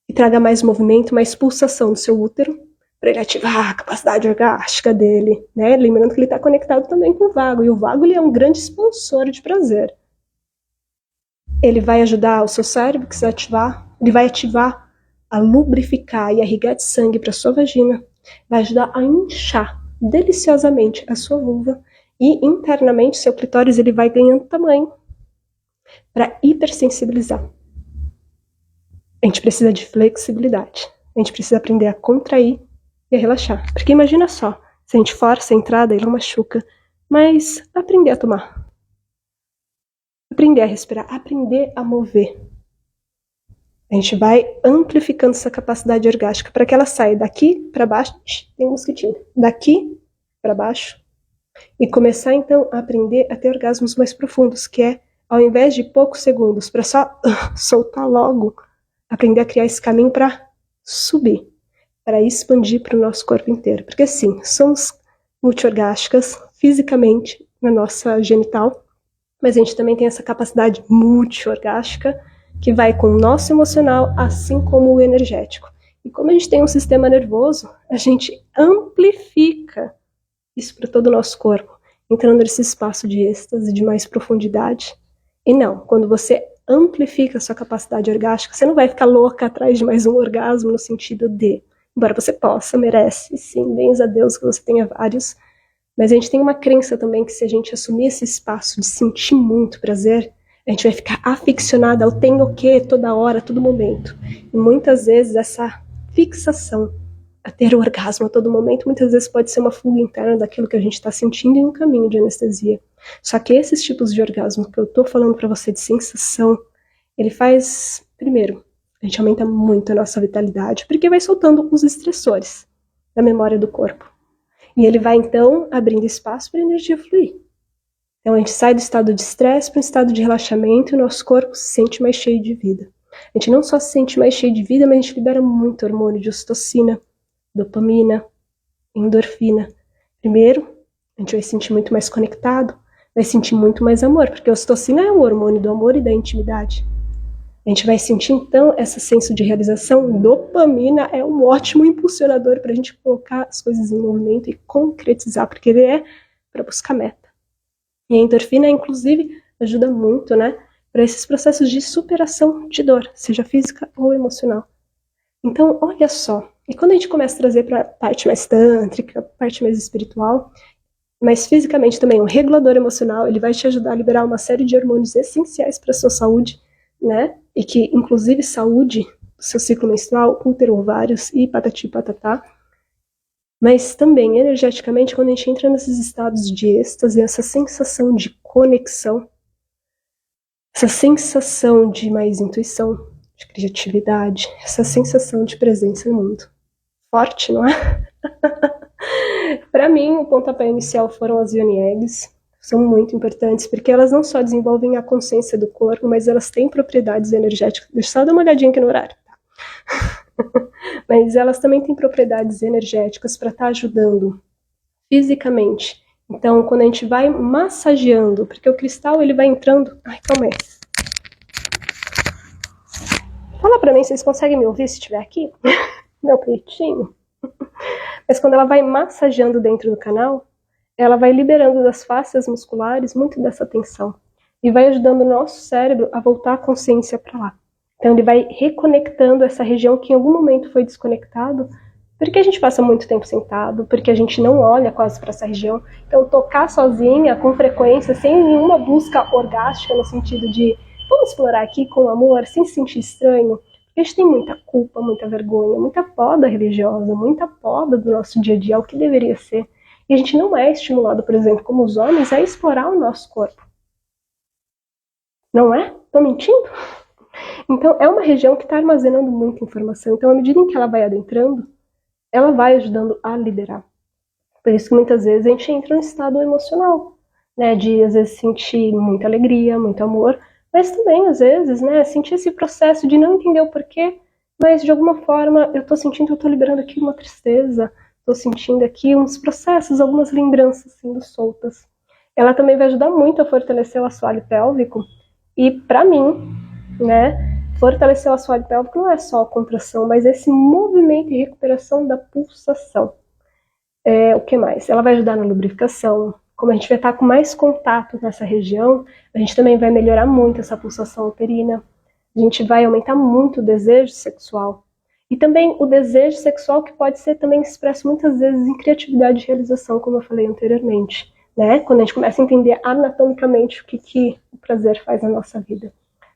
que traga mais movimento, mais pulsação no seu útero, para ele ativar a capacidade orgástica dele, né? Lembrando que ele está conectado também com o vago, e o vago ele é um grande expansor de prazer. Ele vai ajudar o seu cérebro que se ativar, ele vai ativar a lubrificar e a irrigar de sangue para sua vagina, vai ajudar a inchar deliciosamente a sua vulva e internamente seu clitóris ele vai ganhando tamanho para hipersensibilizar. A gente precisa de flexibilidade, a gente precisa aprender a contrair e a relaxar, porque imagina só, se a gente força a entrada ele não machuca, mas aprender a tomar, aprender a respirar, aprender a mover. A gente vai amplificando essa capacidade orgástica para que ela saia daqui para baixo, tem um mosquitinho, daqui para baixo, e começar então a aprender a ter orgasmos mais profundos, que é, ao invés de poucos segundos, para só soltar logo, aprender a criar esse caminho para subir, para expandir para o nosso corpo inteiro. Porque sim, somos multiorgásticas fisicamente na nossa genital, mas a gente também tem essa capacidade multiorgástica que vai com o nosso emocional, assim como o energético. E como a gente tem um sistema nervoso, a gente amplifica isso para todo o nosso corpo, entrando nesse espaço de êxtase, de mais profundidade. E não, quando você amplifica a sua capacidade orgástica, você não vai ficar louca atrás de mais um orgasmo no sentido de, embora você possa, merece, sim, bens a Deus que você tenha vários, mas a gente tem uma crença também que se a gente assumir esse espaço de sentir muito prazer, a gente vai ficar aficionada ao tem o que toda hora, a todo momento. E muitas vezes essa fixação a ter o orgasmo a todo momento, muitas vezes pode ser uma fuga interna daquilo que a gente está sentindo em um caminho de anestesia. Só que esses tipos de orgasmo que eu estou falando para você de sensação, ele faz, primeiro, a gente aumenta muito a nossa vitalidade, porque vai soltando os estressores da memória do corpo. E ele vai então abrindo espaço para a energia fluir. Então a gente sai do estado de estresse para um estado de relaxamento e o nosso corpo se sente mais cheio de vida. A gente não só se sente mais cheio de vida, mas a gente libera muito hormônio de ocitocina, dopamina, endorfina. Primeiro, a gente vai se sentir muito mais conectado, vai sentir muito mais amor, porque a ocitocina é o hormônio do amor e da intimidade. A gente vai sentir então esse senso de realização. Dopamina é um ótimo impulsionador para a gente colocar as coisas em movimento e concretizar, porque ele é para buscar meta. E a endorfina, inclusive, ajuda muito, né, para esses processos de superação de dor, seja física ou emocional. Então, olha só, e quando a gente começa a trazer para a parte mais tântrica, a parte mais espiritual, mas fisicamente também um regulador emocional, ele vai te ajudar a liberar uma série de hormônios essenciais para a sua saúde, né, e que, inclusive, saúde do seu ciclo menstrual, útero, ovários e patati patatá. Mas também, energeticamente, quando a gente entra nesses estados de êxtase, essa sensação de conexão, essa sensação de mais intuição, de criatividade, essa sensação de presença no mundo. Forte, não é? Para mim, o pontapé inicial foram as Yoni Eggs. São muito importantes, porque elas não só desenvolvem a consciência do corpo, mas elas têm propriedades energéticas. Deixa eu só dar uma olhadinha aqui no horário. Mas elas também têm propriedades energéticas para estar ajudando fisicamente. Então, quando a gente vai massageando, porque o cristal ele vai entrando... Ai, calma aí. Fala pra mim, vocês conseguem me ouvir se estiver aqui? Meu peitinho. Mas quando ela vai massageando dentro do canal, ela vai liberando das fáscias musculares muito dessa tensão e vai ajudando o nosso cérebro a voltar a consciência para lá. Então ele vai reconectando essa região que em algum momento foi desconectado, porque a gente passa muito tempo sentado, porque a gente não olha quase para essa região. Então tocar sozinha, com frequência, sem nenhuma busca orgástica no sentido de vamos explorar aqui com amor, sem se sentir estranho. A gente tem muita culpa, muita vergonha, muita poda religiosa, muita poda do nosso dia a dia, o que deveria ser. E a gente não é estimulado, por exemplo, como os homens, a explorar o nosso corpo. Não é? Tô mentindo? Então, é uma região que está armazenando muita informação. Então, à medida em que ela vai adentrando, ela vai ajudando a liberar. Por isso que muitas vezes a gente entra num estado emocional, né? De, às vezes, sentir muita alegria, muito amor, mas também, às vezes, né, sentir esse processo de não entender o porquê, mas, de alguma forma, eu tô sentindo que eu tô liberando aqui uma tristeza, tô sentindo aqui uns processos, algumas lembranças sendo soltas. Ela também vai ajudar muito a fortalecer o assoalho pélvico, e, para mim, né, fortalecer o assoalho pélvico não é só a contração, mas esse movimento e recuperação da pulsação. O que mais? Ela vai ajudar na lubrificação. Como a gente vai estar com mais contato nessa região, a gente também vai melhorar muito essa pulsação uterina. A gente vai aumentar muito o desejo sexual. E também o desejo sexual que pode ser também expresso muitas vezes em criatividade e realização, como eu falei anteriormente. Né? Quando a gente começa a entender anatomicamente o que o prazer faz na nossa vida.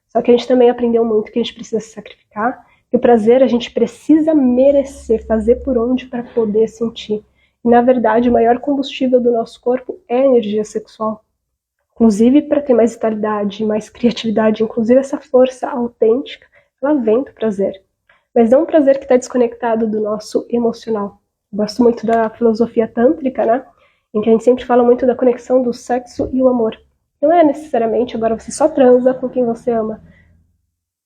Só que a gente também aprendeu muito que a gente precisa se sacrificar, que o prazer a gente precisa merecer, fazer por onde para poder sentir. E, na verdade, o maior combustível do nosso corpo é a energia sexual. Inclusive, para ter mais vitalidade, mais criatividade, inclusive essa força autêntica, ela vem do prazer. Mas não um prazer que está desconectado do nosso emocional. Eu gosto muito da filosofia tântrica, né? Em que a gente sempre fala muito da conexão do sexo e o amor. Não é necessariamente agora você só transa com quem você ama.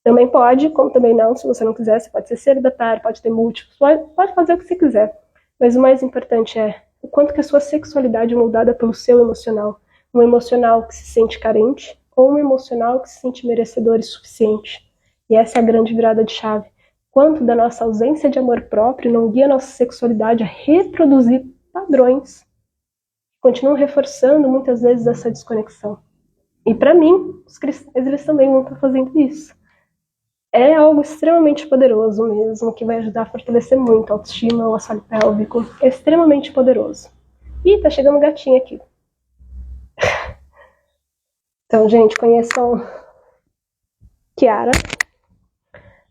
Também pode, como também não, se você não quiser, você pode ser celibatário, pode ter múltiplos, pode fazer o que você quiser. Mas o mais importante é o quanto que a sua sexualidade é moldada pelo seu emocional. Um emocional que se sente carente ou um emocional que se sente merecedor e suficiente. E essa é a grande virada de chave. Quanto da nossa ausência de amor próprio não guia a nossa sexualidade a reproduzir padrões que continuam reforçando muitas vezes essa desconexão. E para mim, os cristãos eles também vão estar fazendo isso. É algo extremamente poderoso mesmo, que vai ajudar a fortalecer muito a autoestima, o assoalho pélvico. É extremamente poderoso. Ih, tá chegando um gatinho aqui. Então, gente, conheçam Kiara.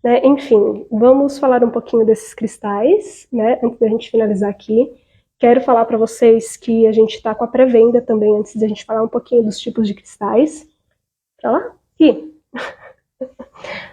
Né? Enfim, vamos falar um pouquinho desses cristais, né? Antes da gente finalizar aqui. Quero falar para vocês que a gente está com a pré-venda também, antes da gente falar um pouquinho dos tipos de cristais. Pra lá? Aqui.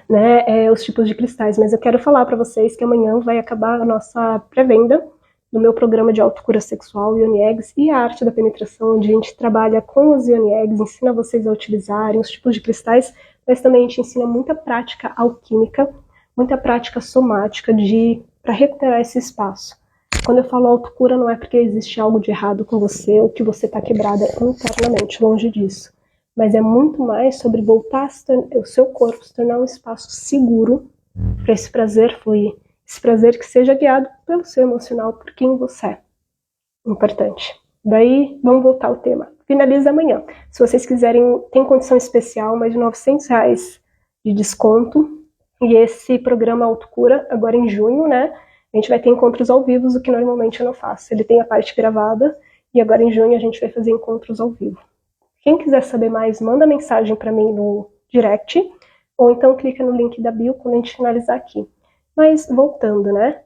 Né, os tipos de cristais, mas eu quero falar para vocês que amanhã vai acabar a nossa pré-venda no meu programa de autocura sexual, Yoni Eggs, e a arte da penetração, onde a gente trabalha com os Yoni Eggs, ensina vocês a utilizarem os tipos de cristais, mas também a gente ensina muita prática alquímica, muita prática somática para recuperar esse espaço. Quando eu falo autocura, não é porque existe algo de errado com você ou que você está quebrada internamente, longe disso. Mas é muito mais sobre voltar o seu corpo se tornar um espaço seguro para esse prazer fluir. Esse prazer que seja guiado pelo seu emocional, por quem você é. Importante. Daí, vamos voltar ao tema. Finaliza amanhã. Se vocês quiserem, tem condição especial, mais de R$900 de desconto. E esse programa Autocura, agora em junho, né? A gente vai ter encontros ao vivo, o que normalmente eu não faço. Ele tem a parte gravada e agora em junho a gente vai fazer encontros ao vivo. Quem quiser saber mais, manda mensagem para mim no direct ou então clica no link da bio quando a gente finalizar aqui. Mas voltando, né?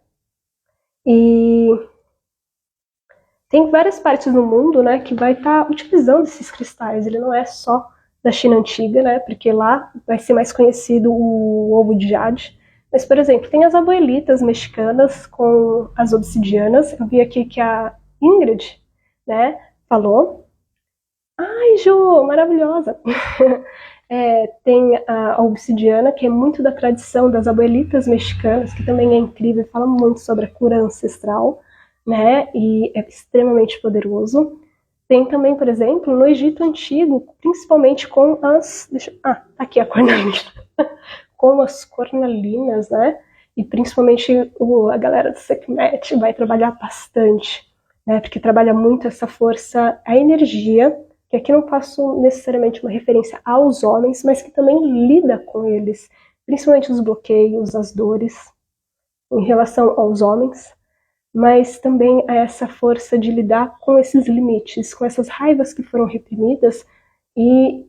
E tem várias partes do mundo, né, que vai estar utilizando esses cristais. Ele não é só da China antiga, né? Porque lá vai ser mais conhecido o ovo de jade. Mas, por exemplo, tem as abuelitas mexicanas com as obsidianas. Eu vi aqui que a Ingrid, né, falou. Ai, Ju, maravilhosa! Tem a obsidiana, que é muito da tradição das abuelitas mexicanas, que também é incrível, fala muito sobre a cura ancestral, né? E é extremamente poderoso. Tem também, por exemplo, no Egito Antigo, principalmente com as... aqui a cornalina. Com as cornalinas, né? E principalmente a galera do Sekhmet vai trabalhar bastante né? Porque trabalha muito essa força, a energia, que aqui não faço necessariamente uma referência aos homens, mas que também lida com eles, principalmente os bloqueios, as dores, em relação aos homens, mas também a essa força de lidar com esses limites, com essas raivas que foram reprimidas e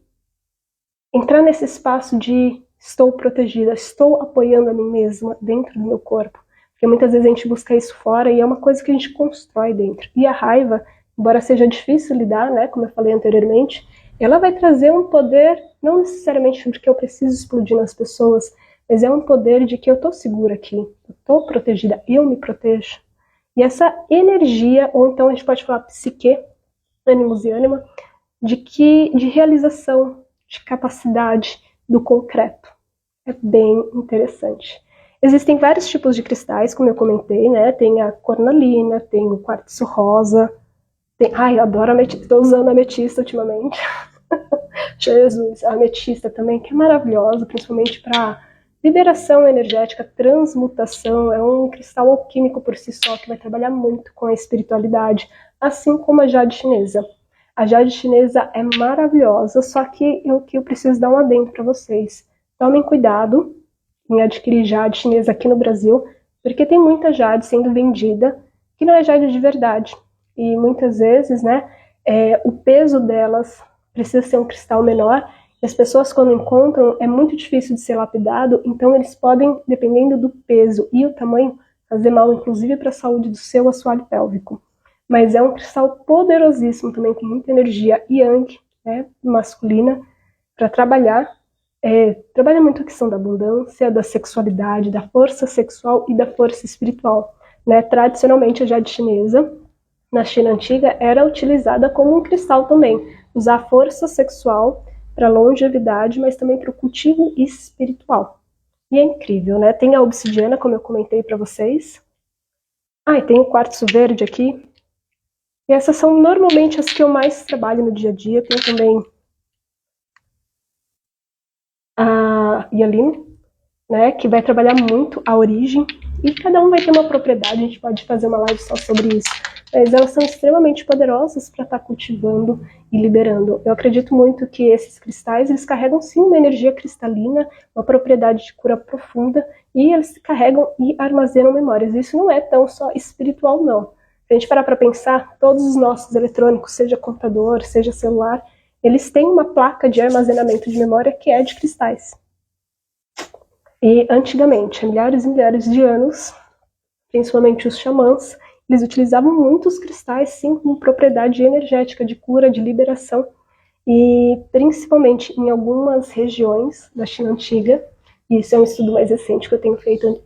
entrar nesse espaço de estou protegida, estou apoiando a mim mesma dentro do meu corpo. Porque muitas vezes a gente busca isso fora e é uma coisa que a gente constrói dentro. E a raiva, embora seja difícil lidar, né, como eu falei anteriormente, ela vai trazer um poder, não necessariamente porque eu preciso explodir nas pessoas, mas é um poder de que eu estou segura aqui, eu estou protegida, eu me protejo. E essa energia, ou então a gente pode falar psique, ânimos e ânima, de realização, de capacidade do concreto. É bem interessante. Existem vários tipos de cristais, como eu comentei, né? Tem a cornalina, tem o quartzo rosa, tem... Ai, eu adoro ametista, estou usando a ametista ultimamente. Jesus, a ametista também, que é maravilhosa, principalmente para liberação energética, transmutação, é um cristal alquímico por si só, que vai trabalhar muito com a espiritualidade, assim como a jade chinesa. A jade chinesa é maravilhosa, só que eu preciso dar um adendo para vocês. Tomem cuidado em adquirir jade chinesa aqui no Brasil, porque tem muita jade sendo vendida que não é jade de verdade. E muitas vezes, né, o peso delas precisa ser um cristal menor, e as pessoas quando encontram é muito difícil de ser lapidado, então eles podem, dependendo do peso e o tamanho, fazer mal inclusive para a saúde do seu assoalho pélvico. Mas é um cristal poderosíssimo também, com muita energia yang, né, masculina, para trabalhar. Trabalha muito a questão da abundância, da sexualidade, da força sexual e da força espiritual. Né? Tradicionalmente, a jade chinesa, na China antiga, era utilizada como um cristal também. Usar a força sexual para longevidade, mas também para o cultivo espiritual. E é incrível, né? Tem a obsidiana, como eu comentei para vocês. E tem o quartzo verde aqui. E essas são normalmente as que eu mais trabalho no dia a dia. Tem também a hialina, né, que vai trabalhar muito a origem, e cada um vai ter uma propriedade, a gente pode fazer uma live só sobre isso, mas elas são extremamente poderosas para estar cultivando e liberando. Eu acredito muito que esses cristais, eles carregam sim uma energia cristalina, uma propriedade de cura profunda, e eles carregam e armazenam memórias. Isso não é tão só espiritual, não. Se a gente parar para pensar, todos os nossos eletrônicos, seja computador, seja celular, eles têm uma placa de armazenamento de memória que é de cristais. E antigamente, há milhares e milhares de anos, principalmente os xamãs, eles utilizavam muitos cristais, sim, com propriedade energética de cura, de liberação, e principalmente em algumas regiões da China antiga, e isso é um estudo mais recente que eu tenho feito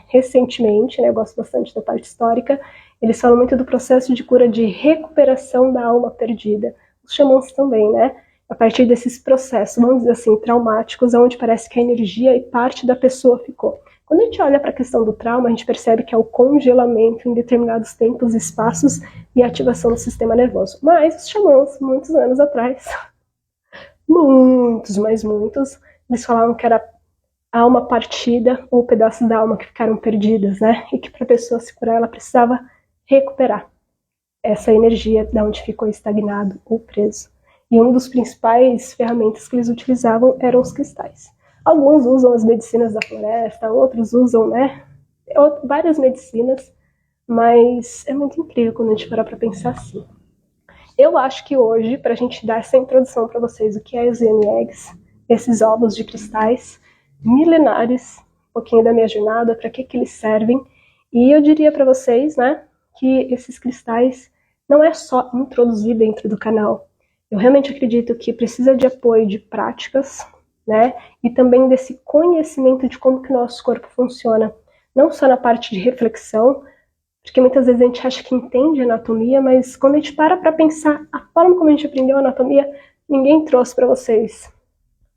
recentemente, né, eu gosto bastante da parte histórica, eles falam muito do processo de cura de recuperação da alma perdida. Os xamãs também, né? A partir desses processos, vamos dizer assim, traumáticos, onde parece que a energia e parte da pessoa ficou. Quando a gente olha para a questão do trauma, a gente percebe que é o congelamento em determinados tempos, espaços e ativação do sistema nervoso. Mas os xamãs, muitos anos atrás, muitos, mas muitos, eles falavam que era alma partida ou pedaços da alma que ficaram perdidas, né? E que para a pessoa se curar, ela precisava recuperar essa energia de onde ficou estagnado ou preso. E um dos principais ferramentas que eles utilizavam eram os cristais. Alguns usam as medicinas da floresta, outros usam, né, várias medicinas, mas é muito incrível quando a gente parar para pensar assim. Eu acho que hoje, para a gente dar essa introdução para vocês, o que é os Yin Eggs, esses ovos de cristais milenares, um pouquinho da minha jornada, para que eles servem, e eu diria para vocês, né, que esses cristais não é só introduzir dentro do canal. Eu realmente acredito que precisa de apoio de práticas, né? E também desse conhecimento de como que o nosso corpo funciona. Não só na parte de reflexão, porque muitas vezes a gente acha que entende anatomia, mas quando a gente para pensar a forma como a gente aprendeu anatomia, ninguém trouxe para vocês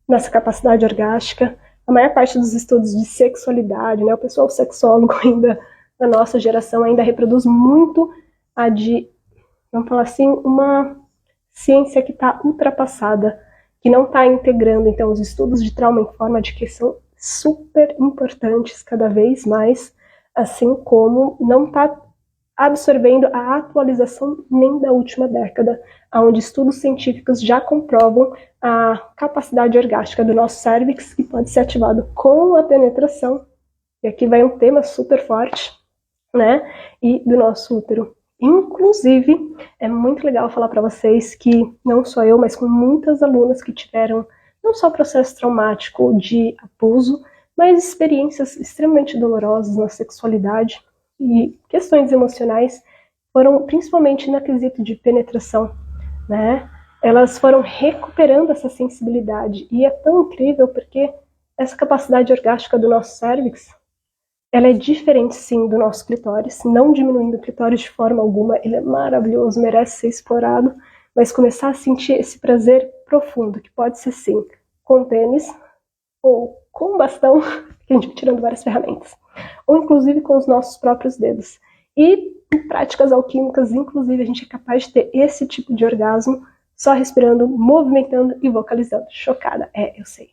nossa capacidade orgástica. A maior parte dos estudos de sexualidade, né? O pessoal sexólogo ainda da nossa geração ainda reproduz muito a de, vamos falar assim, uma ciência que está ultrapassada, que não está integrando, então, os estudos de trauma em forma de que são super importantes cada vez mais, assim como não está absorvendo a atualização nem da última década, onde estudos científicos já comprovam a capacidade orgástica do nosso cérvix, que pode ser ativado com a penetração, e aqui vai um tema super forte, né, e do nosso útero. Inclusive, é muito legal falar para vocês que não só eu, mas com muitas alunas que tiveram não só processo traumático de abuso, mas experiências extremamente dolorosas na sexualidade e questões emocionais foram principalmente no quesito de penetração, né? Elas foram recuperando essa sensibilidade e é tão incrível porque essa capacidade orgástica do nosso cérvix, ela é diferente sim do nosso clitóris, não diminuindo o clitóris de forma alguma, ele é maravilhoso, merece ser explorado, mas começar a sentir esse prazer profundo, que pode ser sim com pênis ou com bastão, que a gente vai tirando várias ferramentas, ou inclusive com os nossos próprios dedos. E em práticas alquímicas, inclusive, a gente é capaz de ter esse tipo de orgasmo só respirando, movimentando e vocalizando. Chocada, eu sei.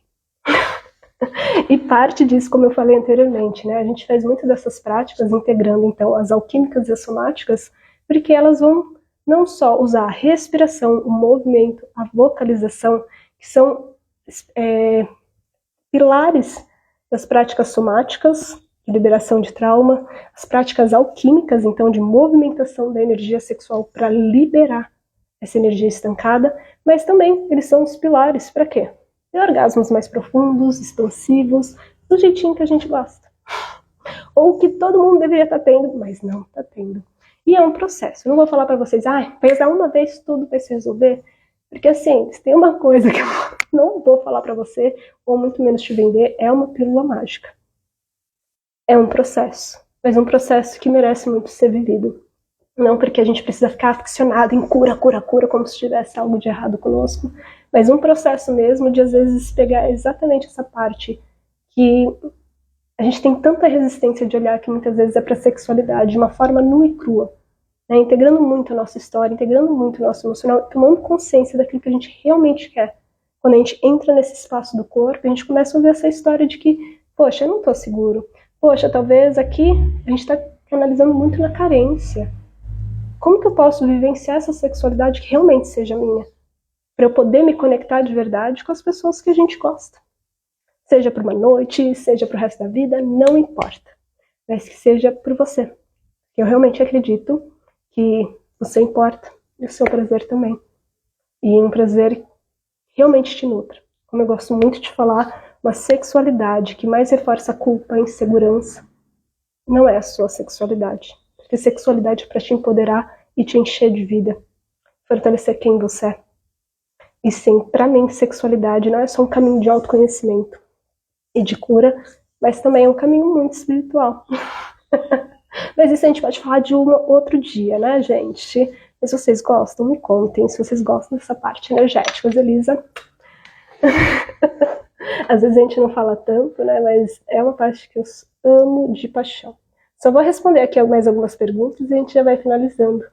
E parte disso, como eu falei anteriormente, né, a gente faz muitas dessas práticas integrando então as alquímicas e as somáticas, porque elas vão não só usar a respiração, o movimento, a vocalização, que são pilares das práticas somáticas, de liberação de trauma, as práticas alquímicas, então, de movimentação da energia sexual para liberar essa energia estancada, mas também eles são os pilares para quê? Ter orgasmos mais profundos, expansivos, do jeitinho que a gente gosta. Ou que todo mundo deveria estar tendo, mas não está tendo. E é um processo. Eu não vou falar para vocês, vai usar uma vez tudo vai se resolver, porque assim, se tem uma coisa que eu não vou falar para você, ou muito menos te vender, é uma pílula mágica. É um processo, mas um processo que merece muito ser vivido. Não porque a gente precisa ficar aficionado em cura, como se tivesse algo de errado conosco, mas um processo mesmo de às vezes pegar exatamente essa parte que a gente tem tanta resistência de olhar que muitas vezes é para a sexualidade de uma forma nua e crua, né? Integrando muito a nossa história, integrando muito o nosso emocional, tomando consciência daquilo que a gente realmente quer. Quando a gente entra nesse espaço do corpo, a gente começa a ouvir essa história de que, poxa, eu não estou seguro. Poxa, talvez aqui a gente está analisando muito na carência. Como que eu posso vivenciar essa sexualidade que realmente seja minha? Para eu poder me conectar de verdade com as pessoas que a gente gosta. Seja por uma noite, seja para o resto da vida, não importa. Mas que seja por você. Eu realmente acredito que você importa e o seu prazer também. E um prazer que realmente te nutra. Como eu gosto muito de falar, uma sexualidade que mais reforça a culpa, a insegurança, não é a sua sexualidade. Porque sexualidade é para te empoderar e te encher de vida. Fortalecer quem você é. E sim, para mim, sexualidade não é só um caminho de autoconhecimento e de cura, mas também é um caminho muito espiritual. Mas isso a gente pode falar de um outro dia, né, gente? Mas se vocês gostam, me contem se vocês gostam dessa parte energética. Mas, Elisa, às vezes a gente não fala tanto, né, mas é uma parte que eu amo de paixão. Só vou responder aqui mais algumas perguntas e a gente já vai finalizando.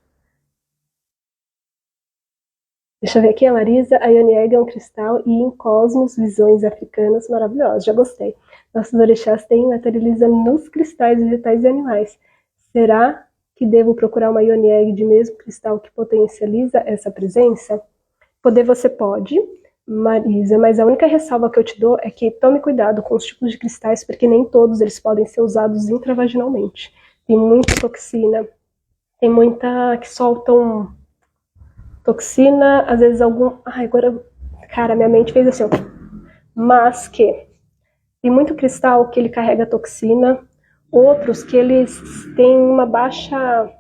Deixa eu ver aqui, a Marisa, a Ionieg é um cristal e em Cosmos, visões africanas maravilhosas, já gostei. Nossos orixás têm materializa nos cristais vegetais e animais. Será que devo procurar uma Ionieg de mesmo cristal que potencializa essa presença? Poder você pode, Marisa, mas a única ressalva que eu te dou é que tome cuidado com os tipos de cristais, porque nem todos eles podem ser usados intravaginalmente. Tem muita toxina, tem muita que soltam toxina, às vezes algum... agora, cara, minha mente fez assim, ó. Mas que tem muito cristal que ele carrega toxina, outros que eles têm uma baixa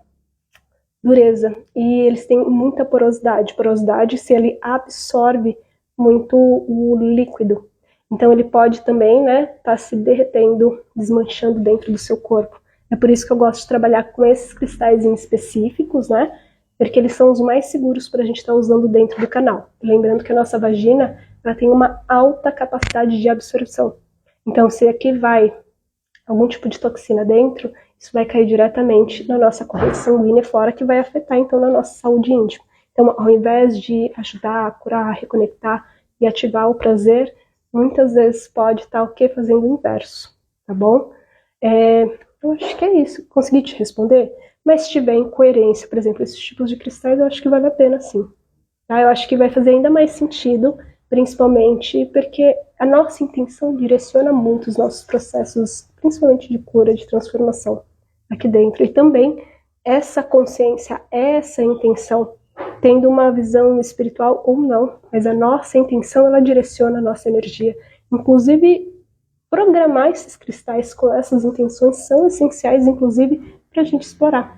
dureza e eles têm muita porosidade. Porosidade se ele absorve muito o líquido. Então ele pode também, né, tá se derretendo, desmanchando dentro do seu corpo. É por isso que eu gosto de trabalhar com esses cristais em específicos, né? Porque eles são os mais seguros para a gente estar usando dentro do canal. Lembrando que a nossa vagina ela tem uma alta capacidade de absorção. Então, se aqui vai algum tipo de toxina dentro, isso vai cair diretamente na nossa corrente sanguínea fora, que vai afetar, então, na nossa saúde íntima. Então, ao invés de ajudar a curar, a reconectar e ativar o prazer, muitas vezes pode estar o quê? Fazendo o inverso, tá bom? Eu acho que é isso. Consegui te responder? mas se tiver em coerência, por exemplo, esses tipos de cristais, eu acho que vale a pena sim. Tá? Eu acho que vai fazer ainda mais sentido, principalmente porque a nossa intenção direciona muito os nossos processos, principalmente de cura, de transformação aqui dentro. E também essa consciência, essa intenção, tendo uma visão espiritual ou não, mas a nossa intenção, ela direciona a nossa energia. Inclusive, programar esses cristais com essas intenções são essenciais, inclusive, para a gente explorar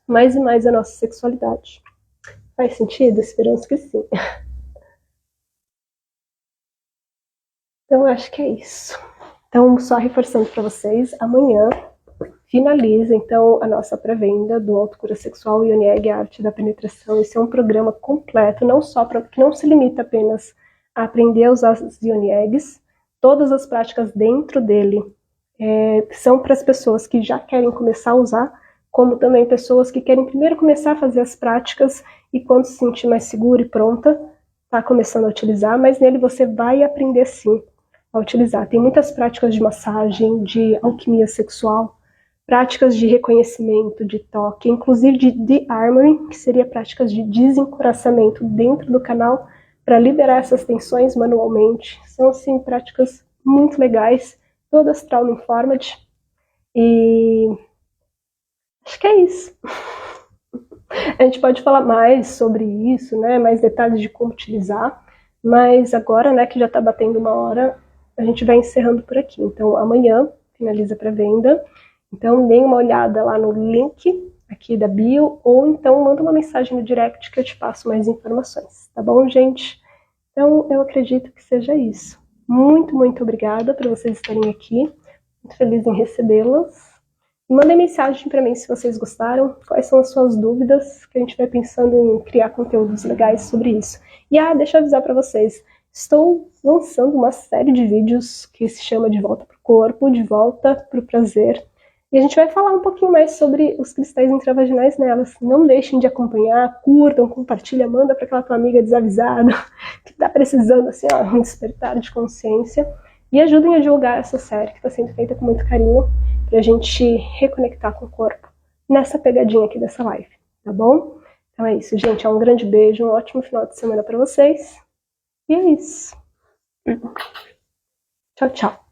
mais e mais a nossa sexualidade. Faz sentido? Esperamos que sim. Então, acho que é isso. Então, só reforçando para vocês, amanhã finaliza, então, a nossa pré-venda do Autocura Sexual e Onieg, a Arte da Penetração. Esse é um programa completo, não só que não se limita apenas a aprender a usar os Oniegs, todas as práticas dentro dele são para as pessoas que já querem começar a usar, como também pessoas que querem primeiro começar a fazer as práticas e quando se sentir mais segura e pronta, tá começando a utilizar, mas nele você vai aprender sim a utilizar. Tem muitas práticas de massagem, de alquimia sexual, práticas de reconhecimento, de toque, inclusive de de-armoring, que seria práticas de desencoraçamento dentro do canal para liberar essas tensões manualmente. São, assim, práticas muito legais, todas trauma-informed. E acho que é isso. A gente pode falar mais sobre isso, né, mais detalhes de como utilizar, mas agora, né, que já está batendo 1 hora, a gente vai encerrando por aqui. Então, amanhã finaliza a pré-venda. Então, dê uma olhada lá no link aqui da bio, ou então manda uma mensagem no direct que eu te passo mais informações, tá bom, gente? Então, eu acredito que seja isso. Muito, muito obrigada por vocês estarem aqui. Muito feliz em recebê-las. Mandem mensagem para mim se vocês gostaram, quais são as suas dúvidas, que a gente vai pensando em criar conteúdos legais sobre isso. E deixa eu avisar para vocês, estou lançando uma série de vídeos que se chama De Volta para o Corpo, De Volta para o Prazer, e a gente vai falar um pouquinho mais sobre os cristais intravaginais nelas. Não deixem de acompanhar, curtam, compartilhem, manda para aquela tua amiga desavisada que está precisando assim, um despertar de consciência. E ajudem a divulgar essa série que está sendo feita com muito carinho para a gente reconectar com o corpo nessa pegadinha aqui dessa live, tá bom? Então é isso, gente. Um grande beijo, um ótimo final de semana para vocês. E é isso. Tchau, tchau.